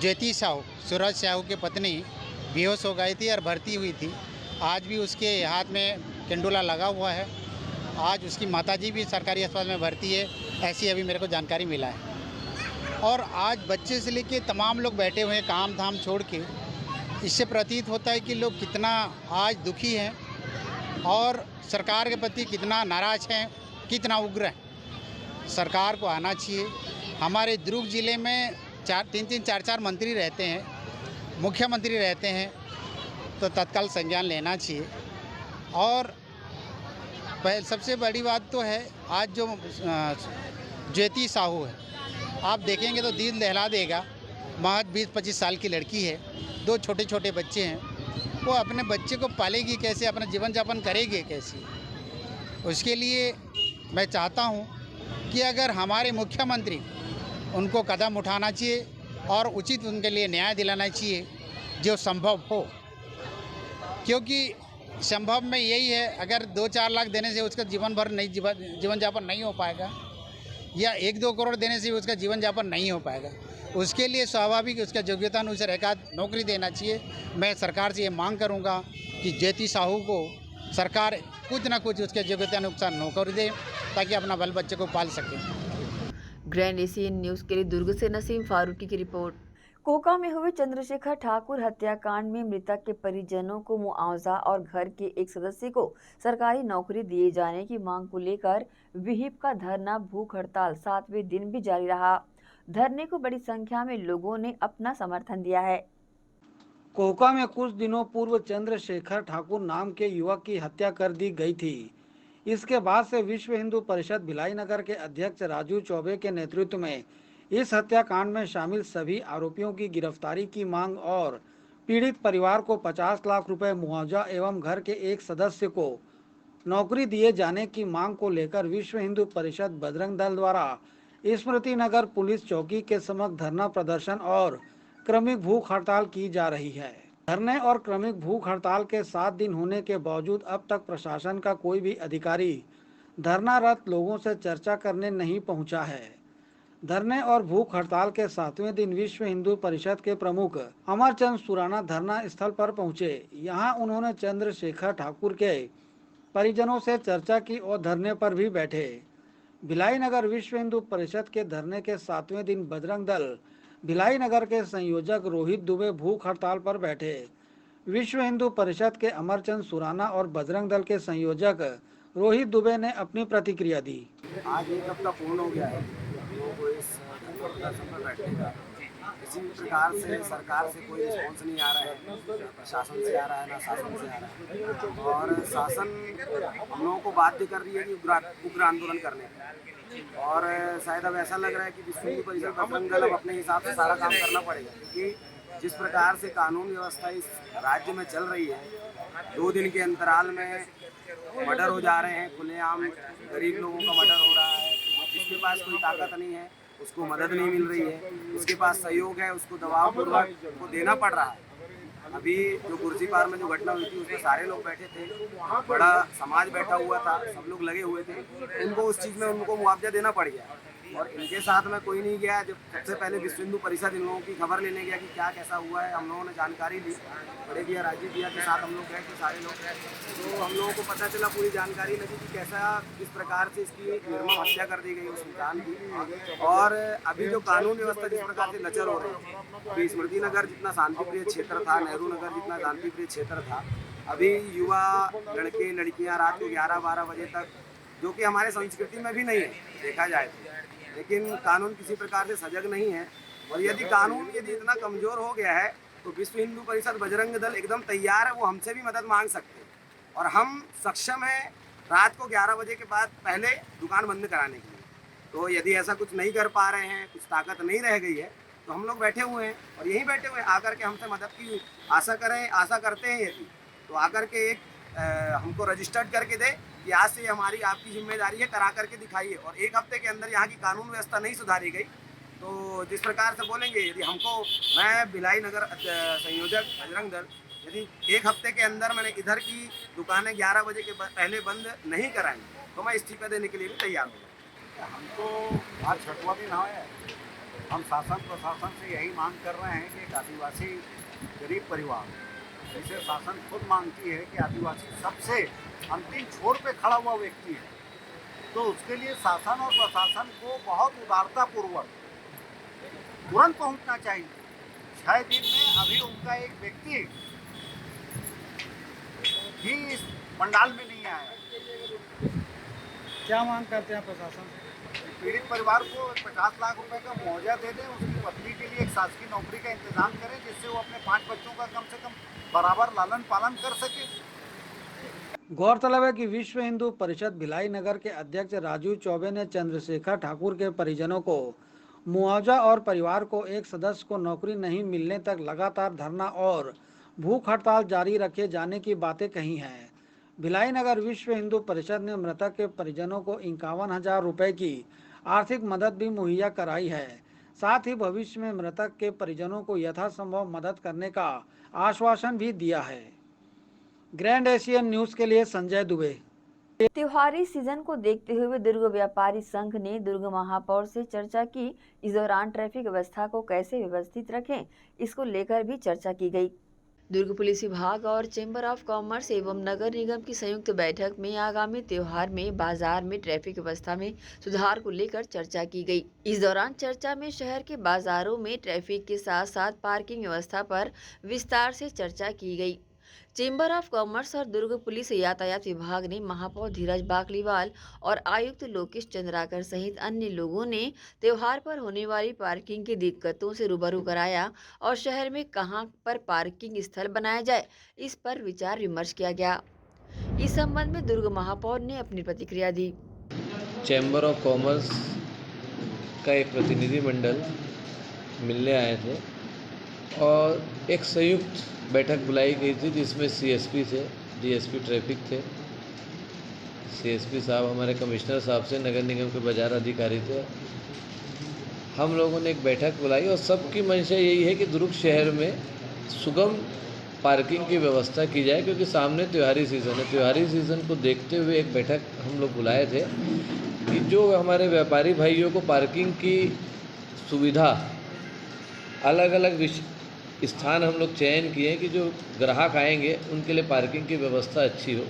O: ज्योति साहू, सूरज साहू की पत्नी बेहोश हो गई थी और भर्ती हुई थी। आज भी उसके हाथ में कंडोला लगा हुआ है। आज उसकी माताजी भी सरकारी अस्पताल में भर्ती है, ऐसी अभी मेरे को जानकारी मिला है। और आज बच्चे से लेके तमाम लोग बैठे हुए हैं काम धाम छोड़ के। इससे प्रतीत होता है कि लोग कितना आज दुखी हैं और सरकार के प्रति कितना नाराज़ हैं, कितना उग्र हैं। सरकार को आना चाहिए। हमारे दुर्ग ज़िले में 3-4 मंत्री रहते हैं, मुख्यमंत्री रहते हैं, तो तत्काल संज्ञान लेना चाहिए। और सबसे बड़ी बात तो है, आज जो ज्योति साहू है, आप देखेंगे तो दिल दहला देगा। महज 20-25 साल की लड़की है, 2 छोटे छोटे बच्चे हैं, वो अपने बच्चे को पालेगी कैसे, अपना जीवन यापन करेगी कैसे? उसके लिए मैं चाहता हूँ कि अगर हमारे मुख्यमंत्री उनको कदम उठाना चाहिए और उचित उनके लिए न्याय दिलाना चाहिए जो संभव हो, क्योंकि संभव में यही है, अगर 2-4 लाख देने से उसका जीवन भर नहीं जीवन यापन नहीं हो पाएगा, या 1-2 करोड़ देने से उसका जीवन यापन नहीं हो पाएगा। उसके लिए स्वाभाविक उसका योग्यता अनुसार एक आध नौकरी देना चाहिए। मैं सरकार से ये मांग करूँगा कि ज्योति साहू को सरकार कुछ ना कुछ उसके योग्यता अनुसार नौकरी दे, ताकि अपना बाल बच्चे को पाल सके।
A: ग्रैंड एशियन न्यूज़ के लिए दुर्ग से नसीम फारूकी की रिपोर्ट। कोका में हुए चंद्रशेखर ठाकुर हत्याकांड में मृतक के परिजनों को मुआवजा और घर के एक सदस्य को सरकारी नौकरी दिए जाने की मांग को लेकर विहिप का धरना भूख हड़ताल 7वें दिन भी जारी रहा। धरने को बड़ी संख्या में लोगों ने अपना समर्थन दिया है।
J: कोका में कुछ दिनों पूर्व चंद्रशेखर ठाकुर नाम के युवक की हत्या कर दी गई थी। इसके बाद से विश्व हिंदू परिषद भिलाई नगर के अध्यक्ष राजू चौबे के नेतृत्व में इस हत्याकांड में शामिल सभी आरोपियों की गिरफ्तारी की मांग और पीड़ित परिवार को 50 लाख रुपए मुआवजा एवं घर के एक सदस्य को नौकरी दिए जाने की मांग को लेकर विश्व हिंदू परिषद बजरंग दल द्वारा स्मृति नगर पुलिस चौकी के समक्ष धरना प्रदर्शन और क्रमिक भूख हड़ताल की जा रही है। धरने और क्रमिक भूख हड़ताल के 7 दिन होने के बावजूद अब तक प्रशासन का कोई भी अधिकारी धरनारत लोगों से चर्चा करने नहीं पहुंचा है। धरने और भूख हड़ताल के 7वें दिन विश्व हिंदू परिषद के प्रमुख अमरचंद सुराना धरना स्थल पर पहुंचे। यहां उन्होंने चंद्रशेखर ठाकुर के परिजनों से चर्चा की और धरने पर भी बैठे। भिलाई नगर विश्व हिंदू परिषद के धरने के 7वें दिन बजरंग दल भिलाई नगर के संयोजक रोहित दुबे भूख हड़ताल पर बैठे। विश्व हिंदू परिषद के अमरचंद सुराना और बजरंग दल के संयोजक रोहित दुबे ने अपनी प्रतिक्रिया दी।
P: आज एक हफ्ता पूर्ण हो गया है लोगों को इस प्रदर्शन पर बैठने का। किसी भी प्रकार से सरकार से कोई रिस्पॉन्स नहीं आ रहा है, प्रशासन से आ रहा है ना शासन से आ रहा है। और शासन हम लोगों को बाध्य कर रही है कि उग्र आंदोलन करने का। और शायद अब ऐसा लग रहा है कि विश्व हिंदू परिषद बजरंग दल अब अपने हिसाब से सारा काम करना पड़ेगा, क्योंकि जिस प्रकार से कानून व्यवस्था इस राज्य में चल रही है, 2 दिन के अंतराल में मर्डर हो जा रहे हैं, खुलेआम गरीब लोगों का मर्डर हो रहा है। जिसके पास कोई ताकत नहीं है उसको मदद नहीं मिल रही है, जिसके पास सहयोग है उसको दबाव पूर्वक को देना पड़ रहा है। अभी जो कुर्सी पार में जो घटना हुई थी उसमें सारे लोग बैठे थे, बड़ा समाज बैठा हुआ था, सब लोग लगे हुए थे। उनको उस चीज़ में उनको मुआवजा देना पड़ गया और इनके साथ में कोई नहीं गया। जब सबसे पहले विश्व हिंदू परिषद इन लोगों की खबर लेने गया कि क्या कैसा हुआ है, हम लोगों ने जानकारी ली। बड़े भैया राजीव भैया के साथ हम लोग गए थे, सारे लोग, तो हम लोगों को पता चला, पूरी जानकारी लगी कि कैसा किस प्रकार से इसकी निर्मम हत्या कर दी गई उस इंसान की। और अभी जो कानून व्यवस्था जिस प्रकार से लचर हो रही है, अभी स्मृति नगर जितना शांतिप्रिय क्षेत्र था, नेहरू नगर जितना शांतिप्रिय क्षेत्र था, अभी युवा लड़के लड़कियाँ रात को 11-12 बजे तक, जो कि हमारे संस्कृति में भी नहीं है देखा जाए तो, लेकिन कानून किसी प्रकार से सजग नहीं है। और यदि कानून इतना कमज़ोर हो गया है तो विश्व हिंदू परिषद बजरंग दल एकदम तैयार है, वो हमसे भी मदद मांग सकते हैं और हम सक्षम हैं रात को 11 बजे के बाद पहले दुकान बंद कराने के लिए। तो यदि ऐसा कुछ नहीं कर पा रहे हैं, कुछ ताकत नहीं रह गई है, तो हम लोग बैठे हुए हैं और यहीं बैठे हुए हैं, आकर के हमसे मदद की आशा करते हैं यदि तो आकर के एक हमको रजिस्टर्ड करके दे कि आज से हमारी आपकी जिम्मेदारी है, करा करके दिखाइए। और एक हफ्ते के अंदर यहाँ की कानून व्यवस्था नहीं सुधारी गई तो जिस प्रकार से बोलेंगे, यदि हमको, मैं भिलाई नगर संयोजक बजरंग दल, यदि एक हफ्ते के अंदर मैंने इधर की दुकानें 11 बजे के पहले बंद नहीं कराई तो मैं इस्तीफा देने के लिए भी तैयार हूँ।
Q: हमको आज 6वां दिन है। हम शासन प्रशासन से यही मांग कर रहे हैं कि एक आदिवासी गरीब परिवार, जिसे शासन खुद मानती है कि आदिवासी सबसे अंतिम छोर पे खड़ा हुआ व्यक्ति है, तो उसके लिए शासन और प्रशासन को बहुत उदारतापूर्वक तुरंत पहुंचना चाहिए। 6 दिन में अभी उनका एक व्यक्ति भी इस पंडाल में नहीं आया।
J: क्या मांग करते हैं प्रशासन?
Q: पीड़ित परिवार को 50 लाख रुपए का मुआवजा दे दें, उसकी पत्नी के लिए एक शासकीय नौकरी का इंतजाम करें, जिससे वो अपने 5 बच्चों का कम से कम बराबर लालन पालन कर सके।
J: गौरतलब है कि विश्व हिंदू परिषद भिलाई नगर के अध्यक्ष राजू चौबे ने चंद्रशेखर ठाकुर के परिजनों को मुआवजा और परिवार को एक सदस्य को नौकरी नहीं मिलने तक लगातार धरना और भूख हड़ताल जारी रखे जाने की बातें कही हैं। भिलाई नगर विश्व हिंदू परिषद ने मृतक के परिजनों को 51,000 रुपए की आर्थिक मदद भी मुहैया कराई है। साथ ही भविष्य में मृतक के परिजनों को यथासंभव मदद करने का आश्वासन भी दिया है। ग्रैंड एशियन न्यूज के लिए संजय दुबे।
A: त्योहारी सीजन को देखते हुए दुर्ग व्यापारी संघ ने दुर्ग महापौर से चर्चा की। इस दौरान ट्रैफिक व्यवस्था को कैसे व्यवस्थित रखें, इसको लेकर भी चर्चा की गई। दुर्ग पुलिस विभाग और चैम्बर ऑफ कॉमर्स एवं नगर निगम की संयुक्त बैठक में आगामी त्योहार में बाजार में ट्रैफिक व्यवस्था में सुधार को लेकर चर्चा की गई। इस दौरान चर्चा में शहर के बाजारों में ट्रैफिक के साथ साथ पार्किंग व्यवस्था पर विस्तार से चर्चा की गई। चैम्बर ऑफ कॉमर्स और दुर्ग पुलिस यातायात विभाग ने महापौर धीरज बाकलीवाल और आयुक्त लोकेश चंद्राकर सहित अन्य लोगों ने त्योहार पर होने वाली पार्किंग की दिक्कतों से रूबरू कराया और शहर में कहां पर पार्किंग स्थल बनाया जाए, इस पर विचार विमर्श किया गया। इस संबंध में दुर्ग महापौर ने अपनी प्रतिक्रिया दी।
R: चैम्बर ऑफ कॉमर्स का एक प्रतिनिधि मंडल मिलने आए थे और एक संयुक्त बैठक बुलाई गई थी, जिसमें सीएसपी थे, डीएसपी ट्रैफिक थे, सीएसपी साहब हमारे कमिश्नर साहब से, नगर निगम के बाजार अधिकारी थे। हम लोगों ने एक बैठक बुलाई और सबकी मंशा यही है कि दुर्ग शहर में सुगम पार्किंग की व्यवस्था की जाए, क्योंकि सामने त्योहारी सीज़न है। त्योहारी सीज़न को देखते हुए एक बैठक हम लोग बुलाए थे कि जो हमारे व्यापारी भाइयों को पार्किंग की सुविधा, अलग अलग स्थान हम लोग चयन किए कि जो ग्राहक आएंगे उनके लिए पार्किंग की व्यवस्था अच्छी हो।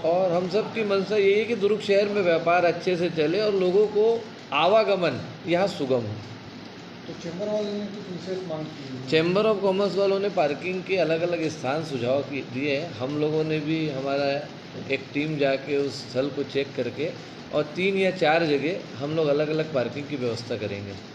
R: और हम सब की मंशा यही है कि दुर्ग शहर में व्यापार अच्छे से चले और लोगों को आवागमन यहाँ सुगम हो।
J: तो चैम्बर वालों ने कुछ विशेष मांग की?
R: चैम्बर ऑफ कॉमर्स वालों ने पार्किंग के अलग अलग स्थान सुझाव दिए हैं। हम लोगों ने भी, हमारा एक टीम जाके उस स्थल को चेक करके और 3 या 4 जगह हम लोग अलग अलग पार्किंग की व्यवस्था करेंगे।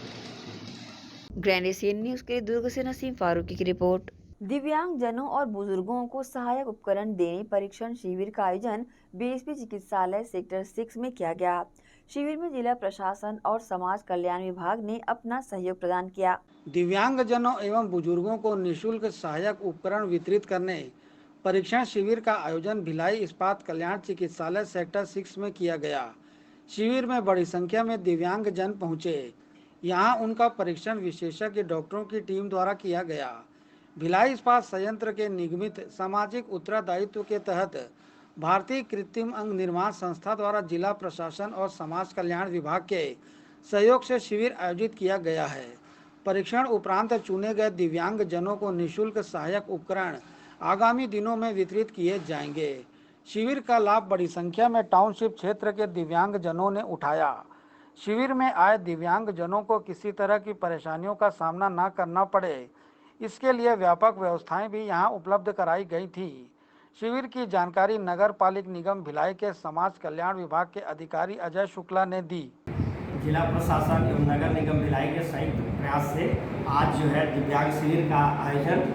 A: ग्रैंड एशियन न्यूज के दुर्ग से नसीम फारूकी की रिपोर्ट। दिव्यांग जनों और बुजुर्गों को सहायक उपकरण देने परीक्षण शिविर का आयोजन बीएसपी चिकित्सालय सेक्टर 6 में किया गया। शिविर में जिला प्रशासन और समाज कल्याण विभाग ने अपना सहयोग प्रदान किया।
J: दिव्यांग जनों एवं बुजुर्गों को निःशुल्क सहायक उपकरण वितरित करने परीक्षण शिविर का आयोजन भिलाई इस्पात कल्याण चिकित्सालय सेक्टर 6 में किया गया। शिविर में बड़ी संख्या में दिव्यांग जन पहुँचे। यहाँ उनका परीक्षण विशेषज्ञ डॉक्टरों की टीम द्वारा किया गया। भिलाई इस्पात संयंत्र के निगमित सामाजिक उत्तरदायित्व के तहत भारतीय कृत्रिम अंग निर्माण संस्था द्वारा जिला प्रशासन और समाज कल्याण विभाग के सहयोग से शिविर आयोजित किया गया है। परीक्षण उपरांत चुने गए दिव्यांग जनों को निःशुल्क सहायक उपकरण आगामी दिनों में वितरित किए जाएंगे। शिविर का लाभ बड़ी संख्या में टाउनशिप क्षेत्र के दिव्यांग जनों ने उठाया। शिविर में आए दिव्यांग जनों को किसी तरह की परेशानियों का सामना न करना पड़े, इसके लिए व्यापक व्यवस्थाएं भी यहां उपलब्ध कराई गई थी। शिविर की जानकारी नगर पालिक निगम भिलाई के समाज कल्याण विभाग के अधिकारी अजय शुक्ला ने दी।
S: जिला प्रशासन एवं नगर निगम भिलाई के संयुक्त प्रयास से आज जो है दिव्यांग शिविर का आयोजन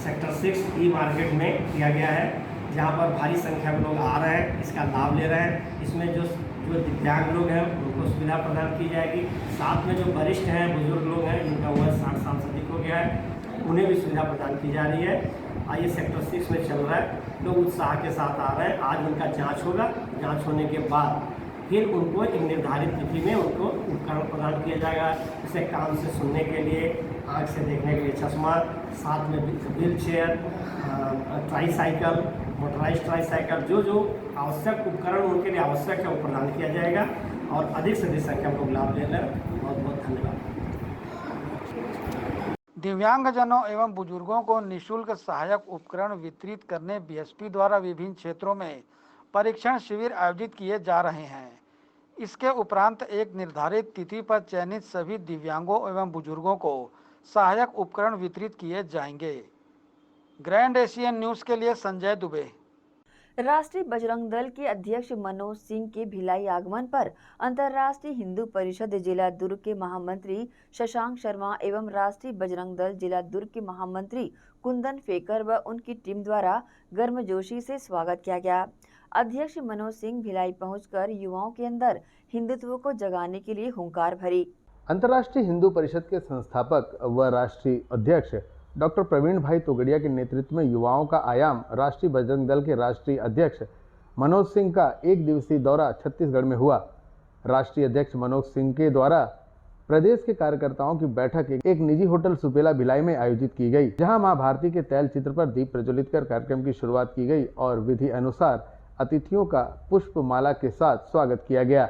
S: सेक्टर 6 ई मार्केट में किया गया है, जहाँ पर भारी संख्या में लोग आ रहे हैं, इसका लाभ ले रहे हैं। इसमें जो जो दिव्यांग लोग हैं उनको सुविधा प्रदान की जाएगी। साथ में जो वरिष्ठ हैं, बुजुर्ग लोग हैं जिनका उम्र 60 साल से अधिक हो गया है, उन्हें भी सुविधा प्रदान की जा रही है। ये सेक्टर 6 में चल रहा है, लोग उत्साह के साथ आ रहे हैं। आज उनका जांच होगा, जांच होने के बाद फिर उनको एक निर्धारित तिथि में उनको उपकरण प्रदान किया जाएगा, जैसे कान से सुनने के लिए, आँख से देखने के लिए चश्मा, साथ में wheel chair, tricycle, motorise tricycle, जो आवश्यक उपकरण उनके लिए आवश्यक है वो प्रदान किया जाएगा और अधिक से अधिक संख्या में लोग लाभ ले लें। बहुत बहुत धन्यवाद।
J: दिव्यांगजनों एवं बुजुर्गों को निःशुल्क सहायक उपकरण वितरित करने बीएसपी द्वारा विभिन्न क्षेत्रों में परीक्षण शिविर आयोजित किए जा रहे हैं। इसके उपरांत एक निर्धारित तिथि पर चयनित सभी दिव्यांगों एवं बुजुर्गों को सहायक उपकरण वितरित किए जाएंगे। ग्रैंड एशियन न्यूज के लिए संजय दुबे।
A: राष्ट्रीय बजरंग दल के अध्यक्ष मनोज सिंह के भिलाई आगमन पर अंतर्राष्ट्रीय हिंदू परिषद जिला दुर्ग के महामंत्री शशांक शर्मा एवं राष्ट्रीय बजरंग दल जिला दुर्ग के महामंत्री कुंदन फेकर व उनकी टीम द्वारा गर्मजोशी से स्वागत किया गया। अध्यक्ष मनोज सिंह भिलाई पहुंचकर युवाओं के अंदर हिंदुत्व को जगाने के लिए हुंकार भरी।
T: अंतर्राष्ट्रीय हिंदू परिषद के संस्थापक व राष्ट्रीय अध्यक्ष डॉक्टर प्रवीण भाई तोगड़िया के नेतृत्व में युवाओं का आयाम राष्ट्रीय बजरंग दल के राष्ट्रीय अध्यक्ष मनोज सिंह का एक दिवसीय दौरा छत्तीसगढ़ में हुआ। राष्ट्रीय अध्यक्ष मनोज सिंह के द्वारा प्रदेश के कार्यकर्ताओं की बैठक एक निजी होटल सुपेला भिलाई में आयोजित की गई, जहां मां भारती के तैल चित्र पर दीप प्रज्वलित कर कार्यक्रम की शुरुआत की गई और विधि अनुसार अतिथियों का पुष्प माला के साथ स्वागत किया गया।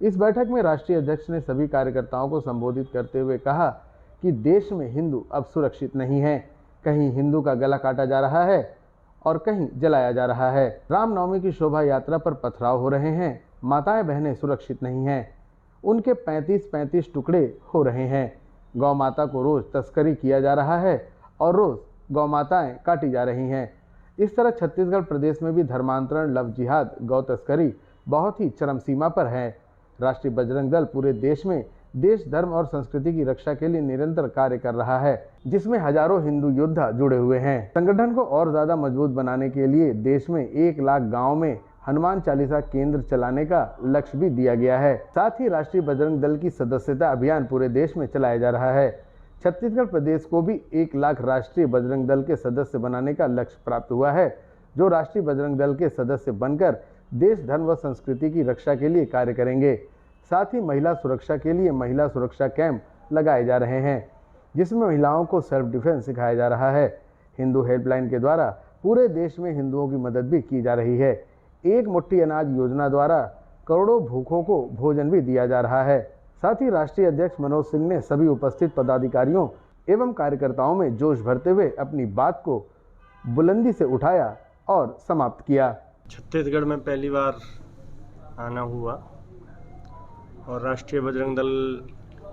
T: इस बैठक में राष्ट्रीय अध्यक्ष ने सभी कार्यकर्ताओं को संबोधित करते हुए कहा कि देश में हिंदू अब सुरक्षित नहीं है, कहीं हिंदू का गला काटा जा रहा है और कहीं जलाया जा रहा है। रामनवमी की शोभा यात्रा पर पथराव हो रहे हैं, माताएं बहनें सुरक्षित नहीं हैं, उनके 35-35 टुकड़े हो रहे हैं। गौ माता को रोज तस्करी किया जा रहा है और रोज गौ माताएं काटी जा रही हैं। इस तरह छत्तीसगढ़ प्रदेश में भी धर्मांतरण, लव जिहाद, गौ तस्करी बहुत ही चरम सीमा पर है। राष्ट्रीय बजरंग दल पूरे देश में देश, धर्म और संस्कृति की रक्षा के लिए निरंतर कार्य कर रहा है, जिसमें हजारों हिंदू योद्धा जुड़े हुए हैं। संगठन को और ज्यादा मजबूत बनाने के लिए देश में 1 लाख गाँव में हनुमान चालीसा केंद्र चलाने का लक्ष्य भी दिया गया है। साथ ही राष्ट्रीय बजरंग दल की सदस्यता अभियान पूरे देश में चलाया जा रहा है। छत्तीसगढ़ प्रदेश को भी 1 लाख राष्ट्रीय बजरंग दल के सदस्य बनाने का लक्ष्य प्राप्त हुआ है, जो राष्ट्रीय बजरंग दल के सदस्य बनकर देश, धर्म व संस्कृति की रक्षा के लिए कार्य करेंगे। साथ ही महिला सुरक्षा के लिए महिला सुरक्षा कैंप लगाए जा रहे हैं, जिसमें महिलाओं को सेल्फ डिफेंस सिखाया जा रहा है। हिंदू हेल्पलाइन के द्वारा पूरे देश में हिंदुओं की मदद भी की जा रही है। एक मुट्ठी अनाज योजना द्वारा करोड़ों भूखों को भोजन भी दिया जा रहा है। साथ ही राष्ट्रीय अध्यक्ष मनोज सिंह ने सभी उपस्थित पदाधिकारियों एवं कार्यकर्ताओं में जोश भरते हुए अपनी बात को बुलंदी से उठाया और समाप्त किया।
U: छत्तीसगढ़ में पहली बार आना हुआ और राष्ट्रीय बजरंग दल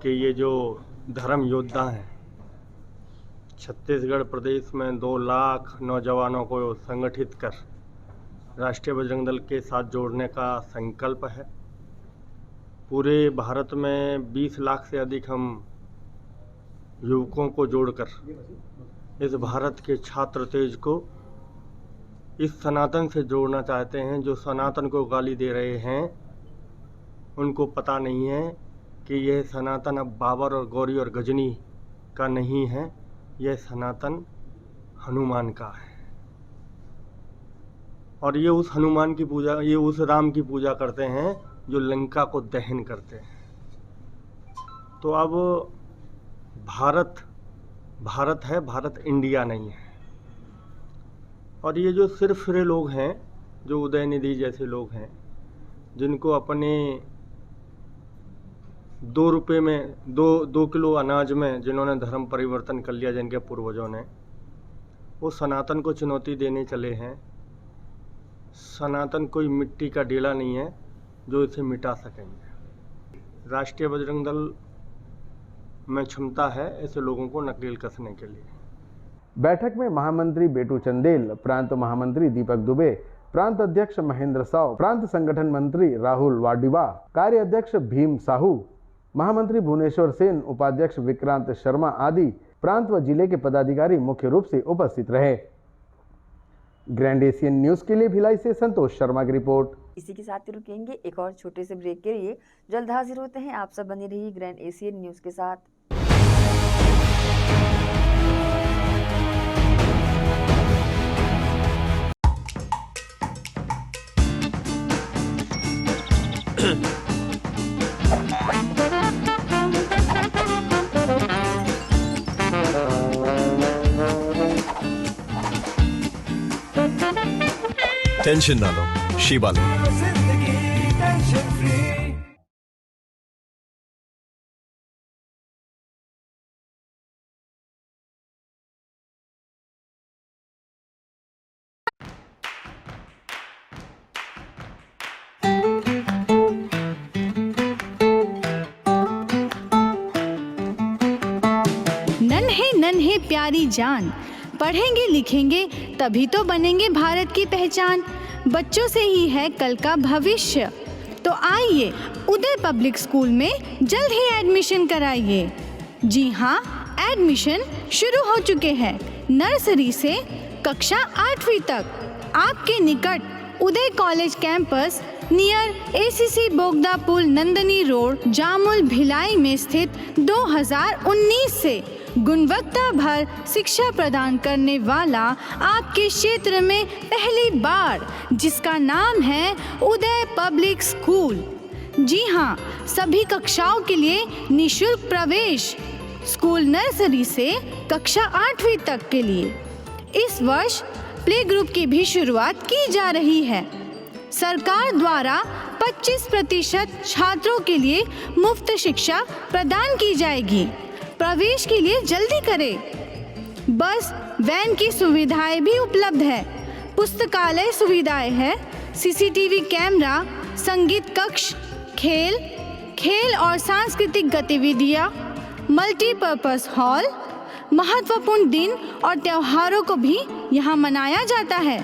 U: के ये जो धर्म योद्धा हैं, छत्तीसगढ़ प्रदेश में 2 लाख नौजवानों को संगठित कर राष्ट्रीय बजरंग दल के साथ जोड़ने का संकल्प है। पूरे भारत में 20 लाख से अधिक हम युवकों को जोड़कर इस भारत के छात्र तेज को इस सनातन से जोड़ना चाहते हैं। जो सनातन को गाली दे रहे हैं उनको पता नहीं है कि यह सनातन अब बाबर और गौरी और गजनी का नहीं है, यह सनातन हनुमान का है। और ये उस हनुमान की पूजा, ये उस राम की पूजा करते हैं जो लंका को दहन करते हैं। तो अब भारत है, भारत इंडिया नहीं है। और ये जो सिर्फ लोग हैं, जो उदयनिधि जैसे लोग हैं, जिनको अपने 2 रुपये में 2 किलो अनाज में जिन्होंने धर्म परिवर्तन कर लिया, जिनके पूर्वजों ने, वो सनातन को चुनौती देने चले हैं। सनातन कोई मिट्टी का डेला नहीं है जो इसे मिटा सकेंगे। राष्ट्रीय बजरंग दल में क्षमता है ऐसे लोगों को नकेल कसने के लिए।
T: बैठक में महामंत्री बेटू चंदेल, प्रांत महामंत्री दीपक दुबे, प्रांत अध्यक्ष महेंद्र साव, प्रांत संगठन मंत्री राहुल वाडिवा, कार्य अध्यक्ष भीम साहू, महामंत्री भुवनेश्वर सेन, उपाध्यक्ष विक्रांत शर्मा आदि प्रांत व जिले के पदाधिकारी मुख्य रूप से उपस्थित रहे। ग्रैंड एशियन न्यूज के लिए भिलाई से संतोष शर्मा की रिपोर्ट।
A: इसी के साथ ही रुकेंगे एक और छोटे से ब्रेक के लिए। जल्द हाजिर होते हैं, आप सब बने रहिए ग्रैंड एशियन न्यूज के साथ।
B: टेंशन ना लो, शिबा लो।
V: नन्हे नन्हे प्यारी जान, पढ़ेंगे लिखेंगे तभी तो बनेंगे भारत की पहचान। बच्चों से ही है कल का भविष्य, तो आइए उदय पब्लिक स्कूल में जल्द ही एडमिशन कराइए। जी हाँ, एडमिशन शुरू हो चुके हैं। नर्सरी से कक्षा 8वीं तक आपके निकट उदय कॉलेज कैंपस नियर एसीसी बोगदा पुल नंदनी रोड जामुल भिलाई में स्थित 2019 से गुणवत्ता भर शिक्षा प्रदान करने वाला आपके क्षेत्र में पहली बार, जिसका नाम है उदय पब्लिक स्कूल। जी हाँ, सभी कक्षाओं के लिए निःशुल्क प्रवेश। स्कूल नर्सरी से कक्षा 8वीं तक के लिए इस वर्ष प्ले ग्रुप की भी शुरुआत की जा रही है। सरकार द्वारा 25% छात्रों के लिए मुफ्त शिक्षा प्रदान की जाएगी। प्रवेश के लिए जल्दी करें। बस वैन की सुविधाएं भी उपलब्ध है। पुस्तकालय सुविधाएं है, सीसीटीवी कैमरा, संगीत कक्ष, खेल और सांस्कृतिक गतिविधियां, मल्टीपर्पस हॉल। महत्वपूर्ण दिन और त्योहारों को भी यहाँ मनाया जाता है।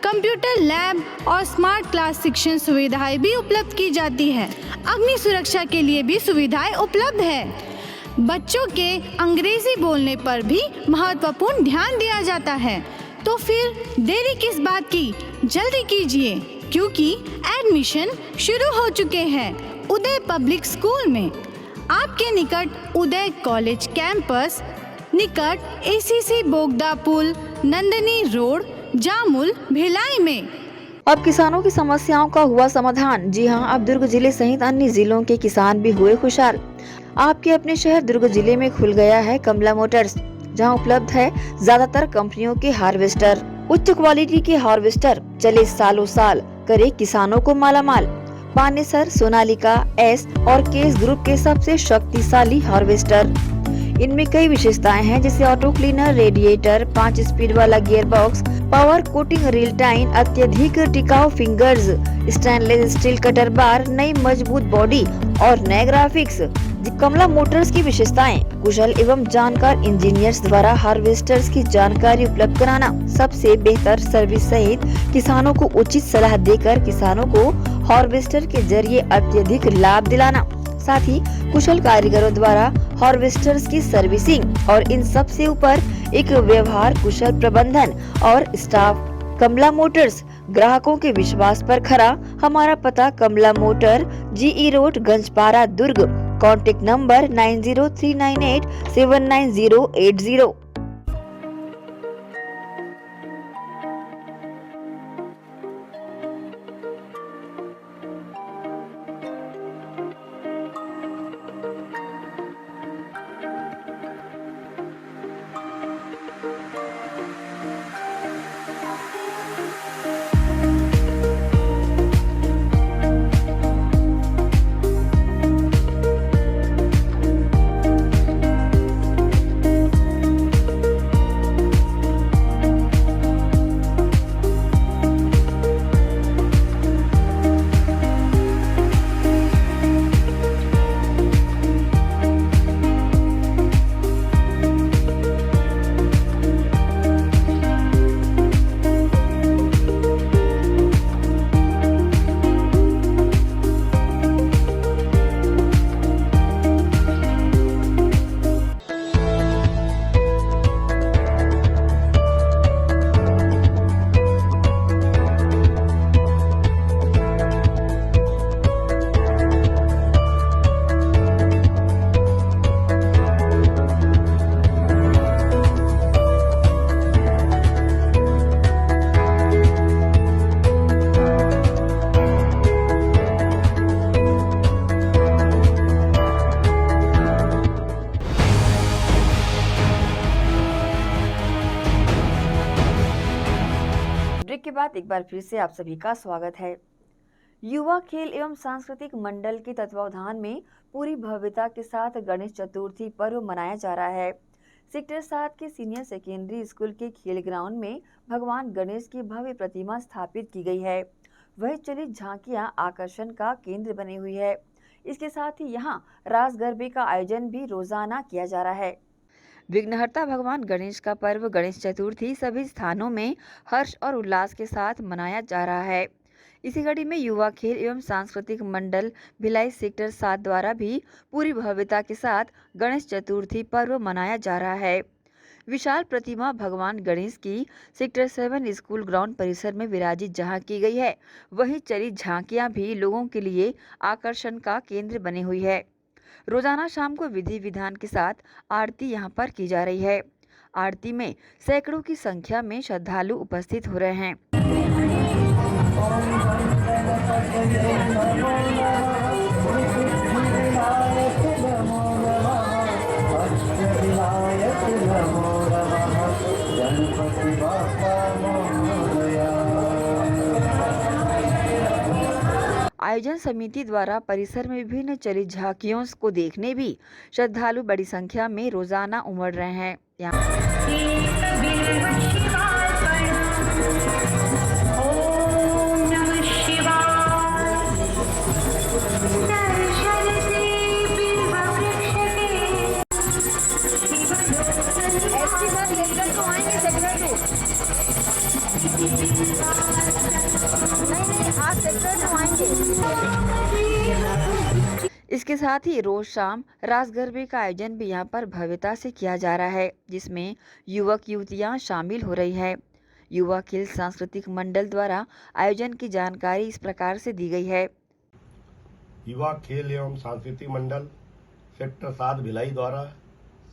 V: कंप्यूटर लैब और स्मार्ट क्लास शिक्षण सुविधाएं भी उपलब्ध की जाती है। अग्नि सुरक्षा के लिए भी सुविधाएं उपलब्ध है। बच्चों के अंग्रेजी बोलने पर भी महत्वपूर्ण ध्यान दिया जाता है। तो फिर देरी किस बात की, जल्दी कीजिए, क्योंकि एडमिशन शुरू हो चुके हैं उदय पब्लिक स्कूल में। आपके निकट उदय कॉलेज कैंपस निकट एसीसी बोगदा पुल नंदनी रोड जामुल भिलाई में।
A: अब किसानों की समस्याओं का हुआ समाधान। जी हां, अब दुर्ग जिले सहित अन्य जिलों के किसान भी हुए खुशहाल। आपके अपने शहर दुर्ग जिले में खुल गया है कमला मोटर्स, जहां उपलब्ध है ज्यादातर कंपनियों के हार्वेस्टर। उच्च क्वालिटी के हार्वेस्टर चले सालों साल, करे किसानों को मालामाल। पानेसर, सोनालिका, एस और केस ग्रुप के सबसे शक्तिशाली हार्वेस्टर। इनमें कई विशेषताएं हैं, जैसे ऑटो क्लीनर, रेडिएटर, 5 स्पीड वाला gear box, power coating reel time, अत्यधिक टिकाऊ फिंगर्स, स्टेनलेस स्टील कटर बार, नई मजबूत बॉडी और नए ग्राफिक्स। कमला मोटर्स की विशेषताएं: कुशल एवं जानकार इंजीनियर्स द्वारा हार्वेस्टर्स की जानकारी उपलब्ध कराना, सबसे बेहतर सर्विस सहित किसानों को उचित सलाह देकर किसानों को हार्वेस्टर के जरिए अत्यधिक लाभ दिलाना, साथ ही कुशल कारीगरों द्वारा हार्वेस्टर्स की सर्विसिंग और इन सब से ऊपर एक व्यवहार कुशल प्रबंधन और स्टाफ। कमला मोटर्स ग्राहकों के विश्वास पर खरा। हमारा पता Kamla motor, GE road, Ganjpara, Durg. Contact number 9039879080। Break के बाद एक बार फिर से आप सभी का स्वागत है। युवा खेल एवं सांस्कृतिक मंडल के तत्वावधान में पूरी भव्यता के साथ गणेश चतुर्थी पर्व मनाया जा रहा है। सेक्टर 7 के सीनियर सेकेंडरी स्कूल के खेल ग्राउंड में भगवान गणेश की भव्य प्रतिमा स्थापित की गई है। वही चलित झांकियां आकर्षण का केंद्र बनी हुई है। इसके साथ ही यहां रास गरबे का आयोजन भी रोजाना किया जा रहा है। विघ्नहर्ता भगवान गणेश का पर्व गणेश चतुर्थी सभी स्थानों में हर्ष और उल्लास के साथ मनाया जा रहा है। इसी कड़ी में युवा खेल एवं सांस्कृतिक मंडल भिलाई सेक्टर 7 द्वारा भी पूरी भव्यता के साथ गणेश चतुर्थी पर्व मनाया जा रहा है। विशाल प्रतिमा भगवान गणेश की सेक्टर 7 स्कूल ग्राउंड परिसर में विराजित जहां की गई है, वहीं चलित झांकियां भी लोगों के लिए आकर्षण का केंद्र बनी हुई है। रोजाना शाम को विधि विधान के साथ आरती यहां पर की जा रही है। आरती में सैकड़ों की संख्या में श्रद्धालु उपस्थित हो रहे हैं। आयोजन समिति द्वारा परिसर में विभिन्न चलित झांकियों को देखने भी श्रद्धालु बड़ी संख्या में रोजाना उमड़ रहे हैं। इसके साथ ही रोज शाम रास गरबे का आयोजन भी यहाँ पर भव्यता से किया जा रहा है, जिसमें युवक युवतियां शामिल हो रही है। युवा खेल सांस्कृतिक मंडल द्वारा आयोजन की जानकारी इस प्रकार से दी गई है।
U: युवा खेल एवं सांस्कृतिक मंडल सेक्टर 7 भिलाई द्वारा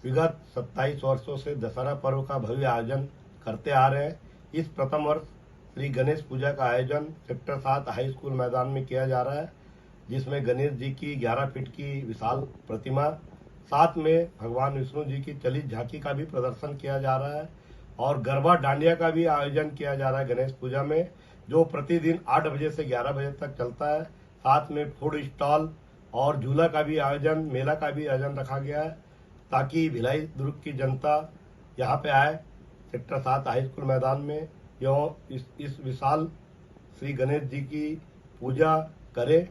U: विगत 27 वर्षों से दशहरा पर्व का भव्य आयोजन करते आ रहे हैं। इस प्रथम वर्ष श्री गणेश पूजा का आयोजन सेक्टर 7 हाई स्कूल मैदान में किया जा रहा है, जिसमें गणेश जी की 11 फीट की विशाल प्रतिमा, साथ में भगवान विष्णु जी की चलित झांकी का भी प्रदर्शन किया जा रहा है और गरबा डांडिया का भी आयोजन किया जा रहा है गणेश पूजा में, जो प्रतिदिन 8 बजे से 11 बजे तक चलता है। साथ में फूड स्टॉल और झूला का भी आयोजन, मेला का भी आयोजन रखा गया है, ताकि भिलाई दुर्ग की जनता यहाँ पे आए सेक्टर 7 हाई स्कूल मैदान में एवं इस विशाल श्री गणेश जी की पूजा करे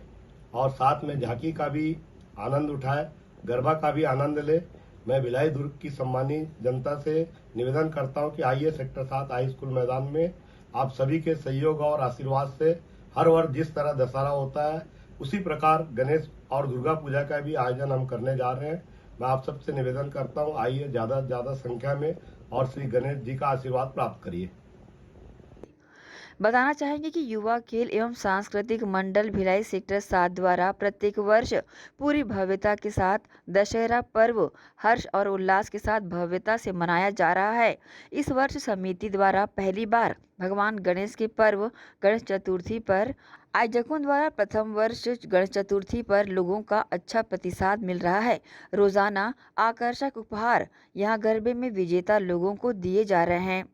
U: और साथ में झांकी का भी आनंद उठाए, गरबा का भी आनंद ले। मैं भिलाई दुर्ग की सम्मानित जनता से निवेदन करता हूं कि आइए सेक्टर 7 हाई स्कूल मैदान में आप सभी के सहयोग और आशीर्वाद से हर वर्ष जिस तरह दशहरा होता है उसी प्रकार गणेश और दुर्गा पूजा का भी आयोजन हम करने जा रहे हैं। मैं आप सबसे निवेदन करता हूं, आइए ज़्यादा से ज़्यादा संख्या में और श्री गणेश जी का आशीर्वाद प्राप्त करिए।
A: बताना चाहेंगे कि युवा खेल एवं सांस्कृतिक मंडल भिलाई सेक्टर 7 द्वारा प्रत्येक वर्ष पूरी भव्यता के साथ दशहरा पर्व हर्ष और उल्लास के साथ भव्यता से मनाया जा रहा है। इस वर्ष समिति द्वारा पहली बार भगवान गणेश के पर्व गणेश चतुर्थी पर आयोजकों द्वारा प्रथम वर्ष गणेश चतुर्थी पर लोगों का अच्छा प्रतिसाद मिल रहा है। रोजाना आकर्षक उपहार यहां गरबे में विजेता लोगों को दिए जा रहे हैं।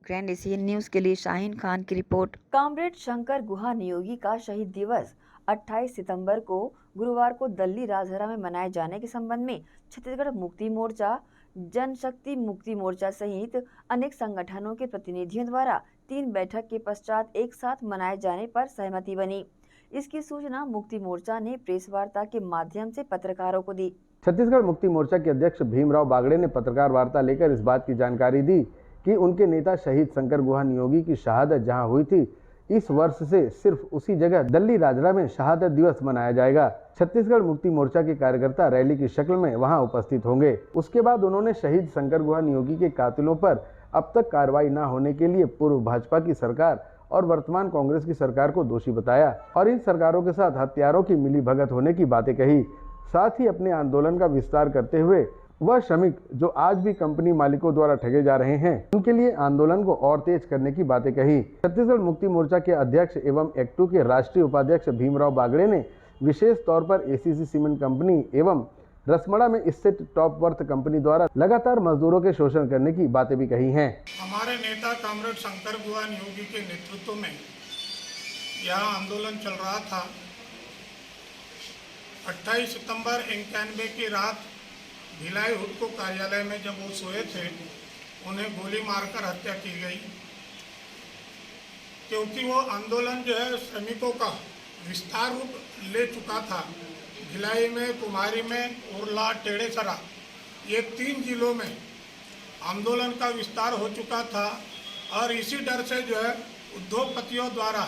A: ग्रैंड एशियन न्यूज के लिए शाहीन खान की रिपोर्ट। कॉमरेड शंकर गुहा नियोगी का शहीद दिवस 28 सितंबर को गुरुवार को दल्ली राजहरा में मनाए जाने के संबंध में छत्तीसगढ़ मुक्ति मोर्चा, जनशक्ति मुक्ति मोर्चा सहित अनेक संगठनों के प्रतिनिधियों द्वारा 3 बैठक के पश्चात एक साथ मनाए जाने पर सहमति बनी। इसकी सूचना मुक्ति मोर्चा ने प्रेस वार्ता के माध्यम से पत्रकारों को दी।
T: छत्तीसगढ़ मुक्ति मोर्चा के अध्यक्ष भीमराव बागड़े ने पत्रकार वार्ता लेकर इस बात की जानकारी दी कि उनके नेता शहीद शंकर गुहा नियोगी की शहादत जहां हुई थी, इस वर्ष से सिर्फ उसी जगह दल्ली राजहरा में शहादत दिवस मनाया जाएगा। छत्तीसगढ़ मुक्ति मोर्चा के कार्यकर्ता रैली की शक्ल में वहां उपस्थित होंगे। उसके बाद उन्होंने शहीद शंकर गुहा नियोगी के कातिलों पर अब तक कार्रवाई न होने के लिए पूर्व भाजपा की सरकार और वर्तमान कांग्रेस की सरकार को दोषी बताया और इन सरकारों के साथ हत्यारों की मिलीभगत होने की बातें कही। साथ ही अपने आंदोलन का विस्तार करते हुए वह श्रमिक जो आज भी कंपनी मालिकों द्वारा ठगे जा रहे हैं, उनके लिए आंदोलन को और तेज करने की बातें कही। छत्तीसगढ़ मुक्ति मोर्चा के अध्यक्ष एवं एक्टू के राष्ट्रीय उपाध्यक्ष भीमराव बागड़े ने विशेष तौर पर एसीसी सीमेंट कंपनी एवं रसमड़ा में स्थित टॉप वर्थ कंपनी द्वारा लगातार मजदूरों के शोषण करने की बातें भी कही हैं।
C: हमारे नेता कॉमरेड शंकर भगवान योगी के नेतृत्व में यहाँ आंदोलन चल रहा था। 28 सितंबर 91 की रात भिलाई हुडको कार्यालय में जब वो सोए थे, उन्हें गोली मारकर हत्या की गई, क्योंकि वो आंदोलन जो है श्रमिकों का विस्तार रूप ले चुका था। भिलाई में, कुमारी में, उरला, टेढ़ेसरा, ये 3 जिलों में आंदोलन का विस्तार हो चुका था और इसी डर से जो है उद्योगपतियों द्वारा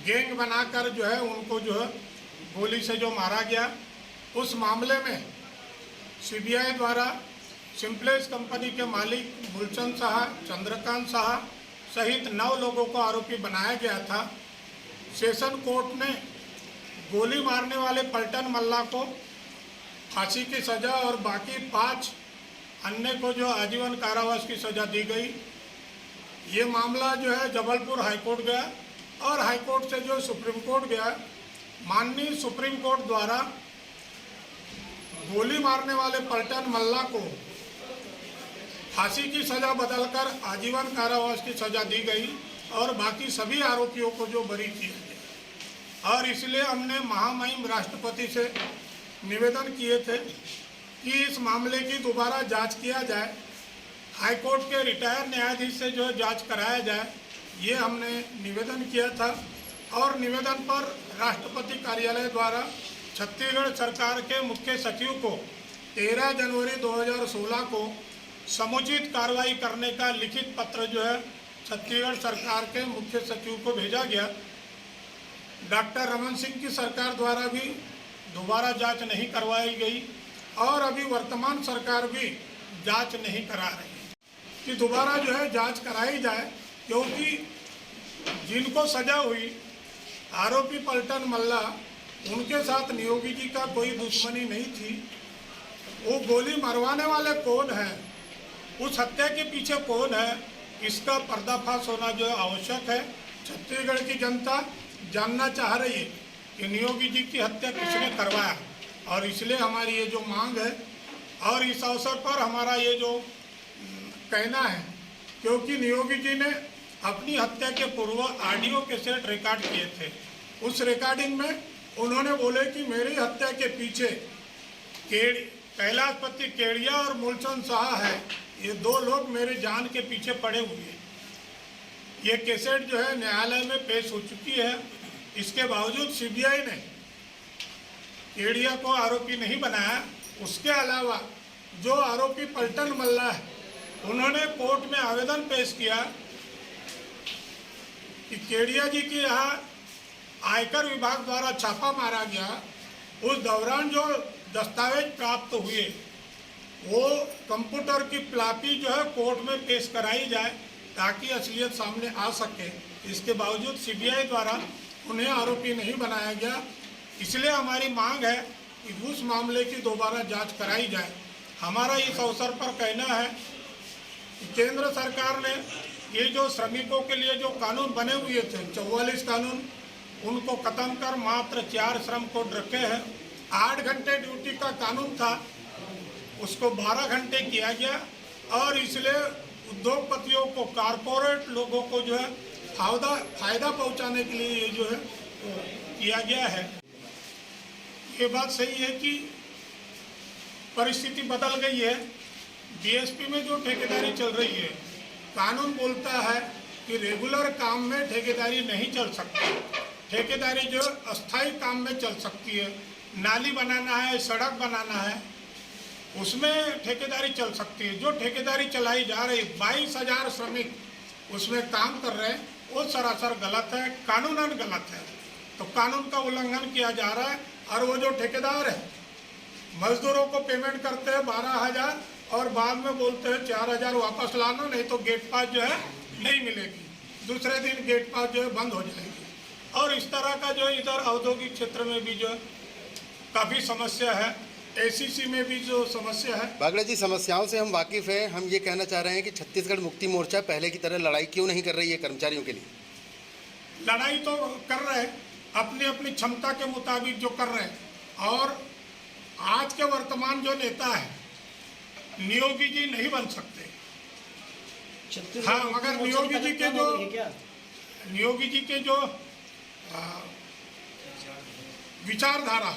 C: गैंग बनाकर जो है उनको जो है गोली से जो मारा गया। उस मामले में सीबीआई द्वारा सिंप्लेक्स कंपनी के मालिक गुलशन शाह, चंद्रकांत शाह सहित 9 लोगों को आरोपी बनाया गया था। सेशन कोर्ट ने गोली मारने वाले पलटन मल्ला को फांसी की सज़ा और बाकी 5 अन्य को जो आजीवन कारावास की सज़ा दी गई। ये मामला जो है जबलपुर हाईकोर्ट गया और हाईकोर्ट से जो सुप्रीम कोर्ट गया। माननीय सुप्रीम कोर्ट द्वारा गोली मारने वाले पलटन मल्ला को फांसी की सज़ा बदलकर आजीवन कारावास की सज़ा दी गई और बाकी सभी आरोपियों को जो बरी किया गया। और इसलिए हमने महामहिम राष्ट्रपति से निवेदन किए थे कि इस मामले की दोबारा जांच किया जाए, हाईकोर्ट के रिटायर न्यायाधीश से जो जांच कराया जाए, ये हमने निवेदन किया था। और निवेदन पर राष्ट्रपति कार्यालय द्वारा छत्तीसगढ़ सरकार के मुख्य सचिव को 13 जनवरी 2016 को समुचित कार्रवाई करने का लिखित पत्र जो है छत्तीसगढ़ सरकार के मुख्य सचिव को भेजा गया। डॉक्टर रमन सिंह की सरकार द्वारा भी दोबारा जांच नहीं करवाई गई और अभी वर्तमान सरकार भी जांच नहीं करा रही कि दोबारा जो है जांच कराई जाए, क्योंकि जिनको सजा हुई आरोपी पलटन मल्ला, उनके साथ नियोगी जी का कोई दुश्मनी नहीं थी। वो गोली मरवाने वाले कौन है, उस हत्या के पीछे कौन है, इसका पर्दाफाश होना जो आवश्यक है। छत्तीसगढ़ की जनता जानना चाह रही है कि नियोगी जी की हत्या किसने करवाया और इसलिए हमारी ये जो मांग है और इस अवसर पर हमारा ये जो कहना है, क्योंकि नियोगी जी ने अपनी हत्या के पूर्व ऑडियो कैसेट रिकॉर्ड किए थे। उस रिकॉर्डिंग में उन्होंने बोले कि मेरी हत्या के पीछे कैलाशपति केड़िया और मूलचंद शाह है, ये 2 लोग मेरे जान के पीछे पड़े हुए हैं। ये कैसेट जो है न्यायालय में पेश हो चुकी है। इसके बावजूद सीबीआई ने केड़िया को आरोपी नहीं बनाया। उसके अलावा जो आरोपी पलटन मल्ला है, उन्होंने कोर्ट में आवेदन पेश किया कि केड़िया जी के यहाँ आयकर विभाग द्वारा छापा मारा गया। उस दौरान जो दस्तावेज प्राप्त हुए, वो कंप्यूटर की प्लापी जो है कोर्ट में पेश कराई जाए ताकि असलियत सामने आ सके। इसके बावजूद सीबीआई द्वारा उन्हें आरोपी नहीं बनाया गया। इसलिए हमारी मांग है कि उस मामले की दोबारा जांच कराई जाए। हमारा इस अवसर पर कहना है कि केंद्र सरकार ने ये जो श्रमिकों के लिए जो कानून बने हुए थे, 44 कानून, उनको ख़त्म कर मात्र 4 श्रम कोड रखे हैं। 8 घंटे ड्यूटी का कानून था, उसको 12 घंटे किया गया और इसलिए उद्योगपतियों को, कारपोरेट लोगों को जो है फायदा पहुंचाने के लिए ये जो है किया गया है। ये बात सही है कि परिस्थिति बदल गई है। बीएसपी में जो ठेकेदारी चल रही है, कानून बोलता है कि रेगुलर काम में ठेकेदारी नहीं चल सकती। ठेकेदारी जो अस्थायी काम में चल सकती है। नाली बनाना है, सड़क बनाना है, उसमें ठेकेदारी चल सकती है। जो ठेकेदारी चलाई जा रही, 22,000 श्रमिक उसमें काम कर रहे हैं, वो सरासर गलत है, कानूनन गलत है। तो कानून का उल्लंघन किया जा रहा है। और वो जो ठेकेदार है, मजदूरों को पेमेंट करते हैं 12,000 और बाद में बोलते हैं 4,000 वापस लाना, नहीं तो गेट पास जो है नहीं मिलेगी। दूसरे दिन गेट पास जो है बंद हो जाएगी। और इस तरह का जो इधर औद्योगिक क्षेत्र में भी जो काफ़ी समस्या है। एसीसी में भी जो समस्या है।
D: बागड़ा जी, समस्याओं से हम वाकिफ़ हैं। हम ये कहना चाह रहे हैं कि छत्तीसगढ़ मुक्ति मोर्चा पहले की तरह लड़ाई क्यों नहीं कर रही है कर्मचारियों के लिए?
C: लड़ाई तो कर रहे हैं, अपनी अपनी क्षमता के मुताबिक जो कर रहे हैं। और आज के वर्तमान जो नेता है नियोगी जी नहीं बन सकते। हाँ, मगर नियोगी जी के जो विचारधारा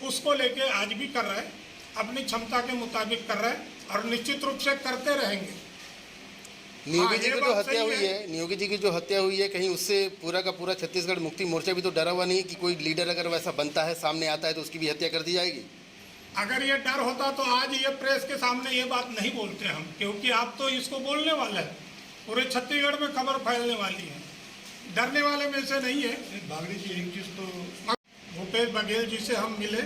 C: उसको लेके आज भी कर रहे हैं, अपनी क्षमता के मुताबिक कर रहे हैं और निश्चित रूप से करते रहेंगे।
D: नियोगी जी की जो हत्या हुई है, नियोगी जी की जो हत्या हुई है, कहीं उससे पूरा का पूरा छत्तीसगढ़ मुक्ति मोर्चा भी तो डरा हुआ नहीं है कि कोई लीडर अगर वैसा बनता है, सामने आता है तो उसकी भी हत्या कर दी जाएगी?
C: अगर ये डर होता तो आज ये प्रेस के सामने ये बात नहीं बोलते हम, क्योंकि आप तो इसको बोलने वाले हैं, पूरे छत्तीसगढ़ में खबर फैलने वाली है, डरने वाले में से नहीं है। बागड़ी जी एक चीज तो भूपेश बघेल जी से हम मिले,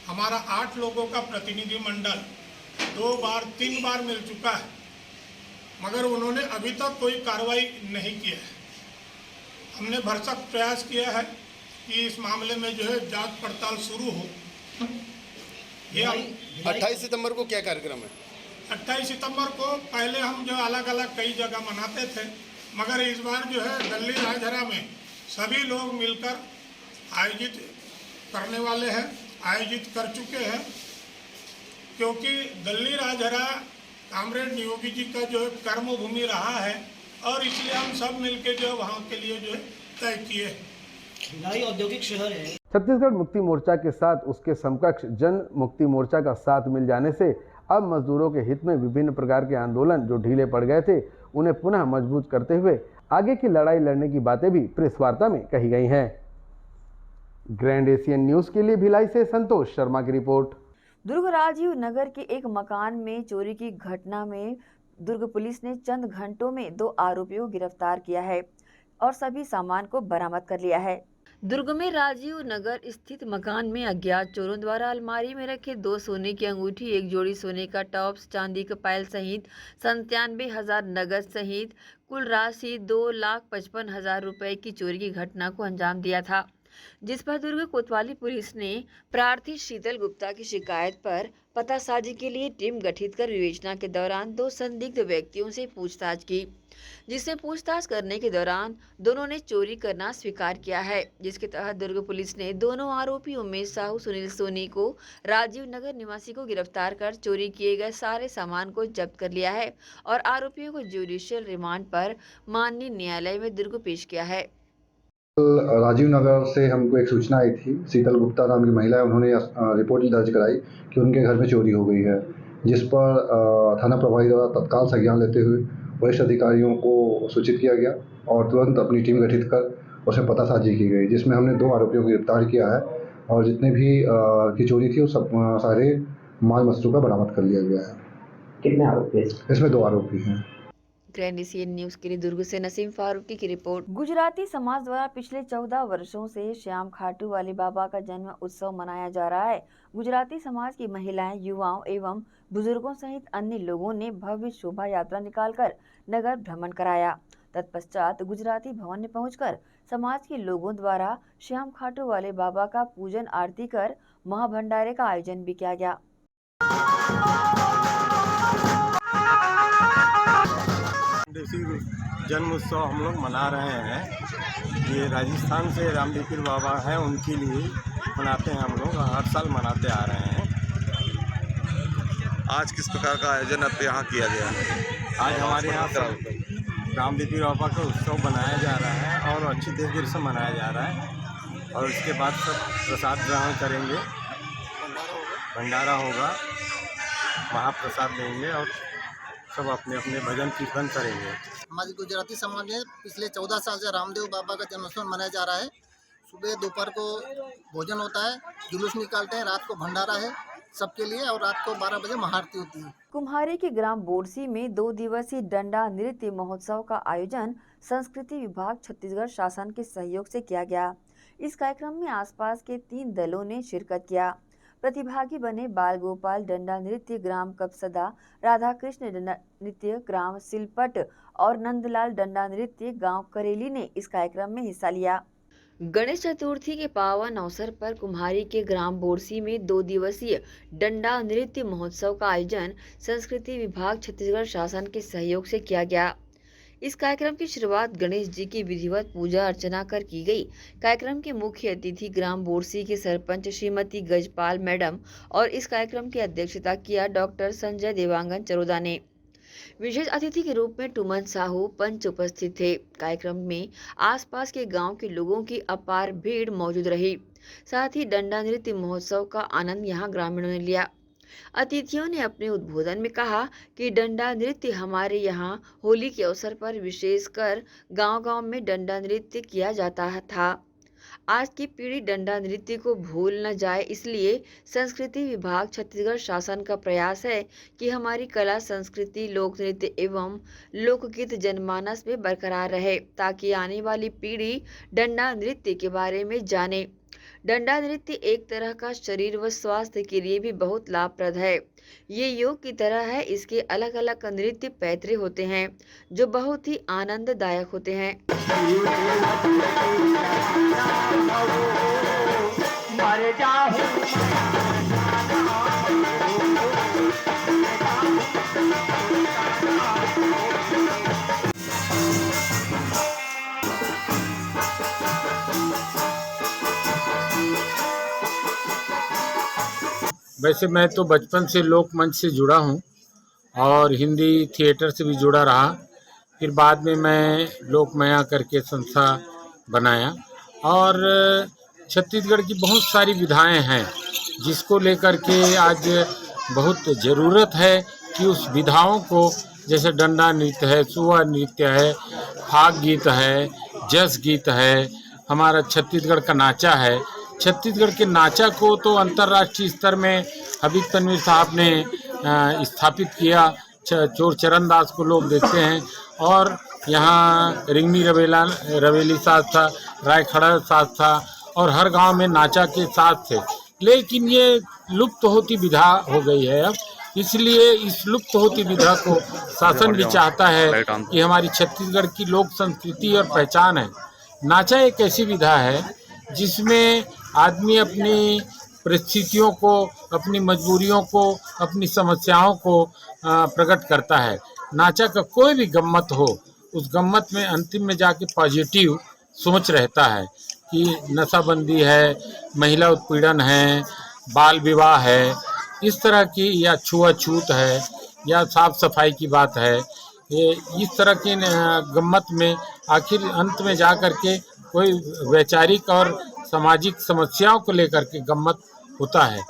C: हमारा 8 लोगों का प्रतिनिधिमंडल 2 बार 3 बार मिल चुका है, मगर उन्होंने अभी तक कोई कार्रवाई नहीं किया है। हमने भरसक प्रयास किया है कि इस मामले में जो है जांच पड़ताल शुरू हो।
D: 28 सितंबर को क्या कार्यक्रम है?
C: 28 सितंबर को पहले हम जो अलग अलग कई जगह मनाते थे, मगर इस बार जो है दिल्ली राजहरा में सभी लोग मिलकर आयोजित करने वाले हैं, आयोजित कर चुके हैं, क्योंकि दिल्ली राजहरा कामरेड नियोगी जी का जो है कर्मभूमि रहा है और इसलिए हम सब मिलकर जो वहाँ के लिए जो है तय किए हैं।
E: औद्योगिक शहर है।
T: छत्तीसगढ़ मुक्ति मोर्चा के साथ उसके समकक्ष जन मुक्ति मोर्चा का साथ मिल जाने से अब मजदूरों के हित में विभिन्न प्रकार के आंदोलन जो ढीले पड़ गए थे उन्हें पुनः मजबूत करते हुए आगे की लड़ाई लड़ने की बातें भी प्रेस वार्ता में कही गई हैं। ग्रैंड एशियन न्यूज के लिए भिलाई से संतोष शर्मा की रिपोर्ट।
A: दुर्ग राजीव नगर के एक मकान में चोरी की घटना में दुर्ग पुलिस ने चंद घंटों में 2 आरोपियों को गिरफ्तार किया है और सभी सामान को बरामद कर लिया है। दुर्ग में राजीव नगर स्थित मकान में अज्ञात चोरों द्वारा अलमारी में रखे 2 सोने की अंगूठी, 1 जोड़ी सोने का टॉप्स, चांदी का पायल सहित 97,000 नगद सहित कुल राशि 2,55,000 रुपए की चोरी की घटना को अंजाम दिया था, जिस पर दुर्ग कोतवाली पुलिस ने प्रार्थी शीतल गुप्ता की शिकायत पर पतासाजी के लिए टीम गठित कर विवेचना के दौरान 2 संदिग्ध व्यक्तियों से पूछताछ की, जिसमें पूछताछ करने के दौरान दोनों ने चोरी करना स्वीकार किया है, जिसके तहत दुर्ग पुलिस ने दोनों आरोपी उमेश साहू, सुनील सोनी को राजीव नगर निवासी को गिरफ्तार कर चोरी किए गए सारे सामान को जब्त कर लिया है और आरोपियों को जुडिशियल रिमांड पर माननीय न्यायालय में दुर्ग पेश किया है।
F: राजीव नगर से हमको एक सूचना आई थी, शीतल गुप्ता नाम की महिला है, उन्होंने रिपोर्ट दर्ज कराई कि उनके घर में चोरी हो गई है, जिस पर थाना प्रभारी द्वारा तत्काल संज्ञान लेते हुए वरिष्ठ अधिकारियों को सूचित किया गया और तुरंत अपनी टीम गठित कर उसमें पतासाजी की गई, जिसमें हमने 2 आरोपियों को गिरफ्तार किया है और जितने भी की चोरी थी वो सब सारे माल वस्तु का बरामद कर लिया गया है।
E: कितने आरोपी?
F: इसमें 2 आरोपी हैं।
A: ग्रैंड एशियन न्यूज के लिए दुर्ग से नसीम फारूकी की रिपोर्ट। गुजराती समाज द्वारा पिछले 14 वर्षों से श्याम खाटू वाले बाबा का जन्म उत्सव मनाया जा रहा है। गुजराती समाज की महिलाएं, युवाओं एवं बुजुर्गों सहित अन्य लोगों ने भव्य शोभा यात्रा निकालकर नगर भ्रमण कराया। तत्पश्चात गुजराती भवन में पहुंचकर समाज के लोगों द्वारा श्याम खाटू वाले बाबा का पूजन आरती कर महाभंडारे का आयोजन भी किया गया।
U: जन्म उत्सव हम लोग मना रहे हैं। ये राजस्थान से रामदीपीर बाबा हैं, उनके लिए मनाते हैं हम लोग, हर साल मनाते आ रहे हैं।
B: आज किस प्रकार का आयोजन अब यहाँ किया गया है?
U: आज हमारे यहाँ रामदीपीर बाबा का उत्सव मनाया जा रहा है और अच्छी तरीके से मनाया जा रहा है और उसके बाद सब प्रसाद ग्रहण करेंगे, भंडारा होगा, महाप्रसाद लेंगे और सब अपने अपने भजन कीर्तन करेंगे।
W: हमारी गुजराती समाज में पिछले 14 साल से रामदेव बाबा का जन्मोत्सव मनाया जा रहा है। सुबह दोपहर को भोजन होता है, जुलूस निकालते हैं, रात को भंडारा है सबके लिए और रात को 12 बजे महाआरती होती है।
A: कुम्हारी के ग्राम बोरसी में 2 दिवसीय डंडा नृत्य महोत्सव का आयोजन संस्कृति विभाग छत्तीसगढ़ शासन के सहयोग से किया गया। इस कार्यक्रम में आसपास के 3 दलों ने शिरकत किया। प्रतिभागी बने बाल गोपाल डंडा नृत्य ग्राम कपसदा, राधा कृष्ण डंडा नृत्य ग्राम सिलपट और नंदलाल डंडा नृत्य गांव करेली ने इस कार्यक्रम में हिस्सा लिया। गणेश चतुर्थी के पावन अवसर पर कुम्हारी के ग्राम बोरसी में 2 दिवसीय डंडा नृत्य महोत्सव का आयोजन संस्कृति विभाग छत्तीसगढ़ शासन के सहयोग से किया गया। इस कार्यक्रम की शुरुआत गणेश जी की विधिवत पूजा अर्चना कर की गई। कार्यक्रम के मुख्य अतिथि ग्राम बोरसी के सरपंच श्रीमती गजपाल मैडम और इस कार्यक्रम की अध्यक्षता किया डॉक्टर संजय देवांगन चरोदा ने। विशेष अतिथि के रूप में टुमन साहू पंच उपस्थित थे। कार्यक्रम में आसपास के गांव के लोगों की अपार भीड़ मौजूद रही। साथ ही डंडा नृत्य महोत्सव का आनंद यहां ग्रामीणों ने लिया। अतिथियों ने अपने उद्बोधन में कहा कि डंडा नृत्य हमारे यहाँ होली के अवसर पर विशेषकर गांव-गांव में डंडा नृत्य किया जाता था। आज की पीढ़ी डंडा नृत्य को भूल न जाए, इसलिए संस्कृति विभाग छत्तीसगढ़ शासन का प्रयास है कि हमारी कला संस्कृति लोक नृत्य एवं लोकगीत जनमानस में बरकरार रहे, ताकि आने वाली पीढ़ी डंडा नृत्य के बारे में जाने। डंडा नृत्य एक तरह का शरीर व स्वास्थ्य के लिए भी बहुत लाभप्रद है। ये योग की तरह है। इसके अलग अलग नृत्य पैतरे होते हैं जो बहुत ही आनंददायक होते हैं।
G: वैसे मैं तो बचपन से लोक मंच से जुड़ा हूँ और हिंदी थिएटर से भी जुड़ा रहा। फिर बाद में मैं लोकमाया करके संस्था बनाया और छत्तीसगढ़ की बहुत सारी विधाएं हैं जिसको लेकर के आज बहुत ज़रूरत है कि उस विधाओं को, जैसे डंडा नृत्य है, सुआ नृत्य है, फाग गीत है, जस गीत है, हमारा छत्तीसगढ़ का नाचा है। छत्तीसगढ़ के नाचा को तो अंतर्राष्ट्रीय स्तर में हबीब तनवीर साहब ने स्थापित किया। चोर चरण दास को लोग देखते हैं और यहाँ रिंगनी रवेली साथ था, रायखड़ा साथ था और हर गांव में नाचा के साथ थे। लेकिन ये लुप्त होती विधा हो गई है अब, इसलिए इस लुप्त होती विधा को शासन भी चाहता है कि हमारी छत्तीसगढ़ की लोक संस्कृति और पहचान है। नाचा एक ऐसी विधा है जिसमें आदमी अपनी परिस्थितियों को, अपनी मजबूरियों को, अपनी समस्याओं को प्रकट करता है। नाचा का कोई भी गम्मत हो, उस गम्मत में अंतिम में जाके पॉजिटिव सोच रहता है कि नशाबंदी है, महिला उत्पीड़न है, बाल विवाह है, इस तरह की, या छुआछूत है, या साफ सफाई की बात है। ये इस तरह की गम्मत में आखिर अंत में जा कर के कोई वैचारिक और सामाजिक समस्याओं को लेकर के गम्मत होता है।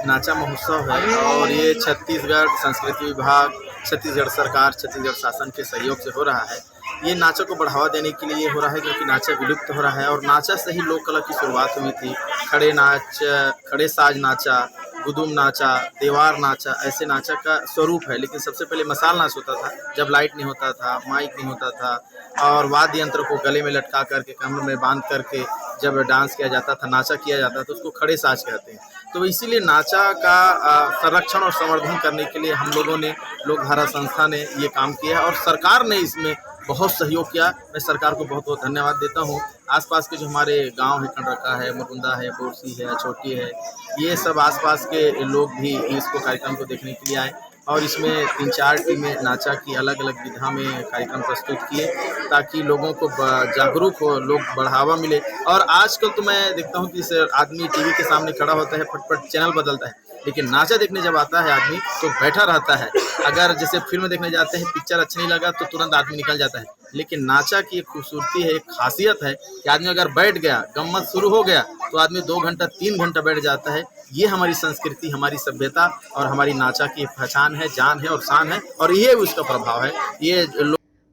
H: नाचा महोत्सव है और ये छत्तीसगढ़ संस्कृति विभाग, छत्तीसगढ़ सरकार, छत्तीसगढ़ शासन के सहयोग से हो रहा है। ये नाचा को बढ़ावा देने के लिए हो रहा है क्योंकि नाचा विलुप्त हो रहा है और नाचा से ही लोक कला की शुरुआत हुई थी। खड़े नाच, खड़े साज नाचा, गुदुम नाचा, देवार नाचा, ऐसे नाचा का स्वरूप है। लेकिन सबसे पहले मसाल नाच होता था, जब लाइट नहीं होता था, माइक नहीं होता था और वाद्य यंत्र को गले में लटका करके, कमर में बांध करके जब डांस किया जाता था, नाचा किया जाता था, उसको खड़े साज कहते हैं। तो इसीलिए नाचा का संरक्षण और संवर्धन करने के लिए हम लोगों ने, लोकधारा संस्था ने ये काम किया और सरकार ने इसमें बहुत सहयोग किया। मैं सरकार को बहुत बहुत धन्यवाद देता हूँ। आसपास के जो हमारे गांव है, कंडरका है, मुरुंदा है, बोरसी है, छोटी है, ये सब आसपास के लोग भी इसको कार्यक्रम को देखने के लिए आए और इसमें 3-4 टीमें नाचा की अलग अलग विधा में कार्यक्रम प्रस्तुत किए ताकि लोगों को जागरूक हो, लोग बढ़ावा मिले। और आजकल तो मैं देखता हूँ कि आदमी टीवी के सामने खड़ा होता है, फटफट चैनल बदलता है, लेकिन नाचा देखने जब आता है आदमी तो बैठा रहता है। अगर जैसे फिल्म देखने जाते हैं, पिक्चर अच्छा नहीं लगा तो तुरंत आदमी निकल जाता है, लेकिन नाचा की एक खूबसूरती है, एक खासियत है कि आदमी अगर बैठ गया, गम्मत शुरू हो गया तो आदमी 2 घंटा 3 घंटा बैठ जाता है। ये हमारी संस्कृति, हमारी सभ्यता और हमारी नाचा की पहचान है, जान है और शान है और ये उसका प्रभाव है। ये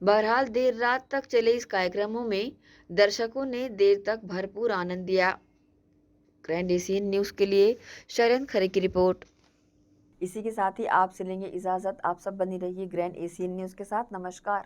A: बहरहाल देर रात तक चले इस कार्यक्रमों में दर्शकों ने देर तक भरपूर आनंद लिया। ग्रैंड एशियन न्यूज़ के लिए शरण खरे की रिपोर्ट। इसी के साथ ही आपसे लेंगे इजाज़त। आप सब बनी रहिए ग्रैंड एशियन न्यूज़ के साथ। नमस्कार।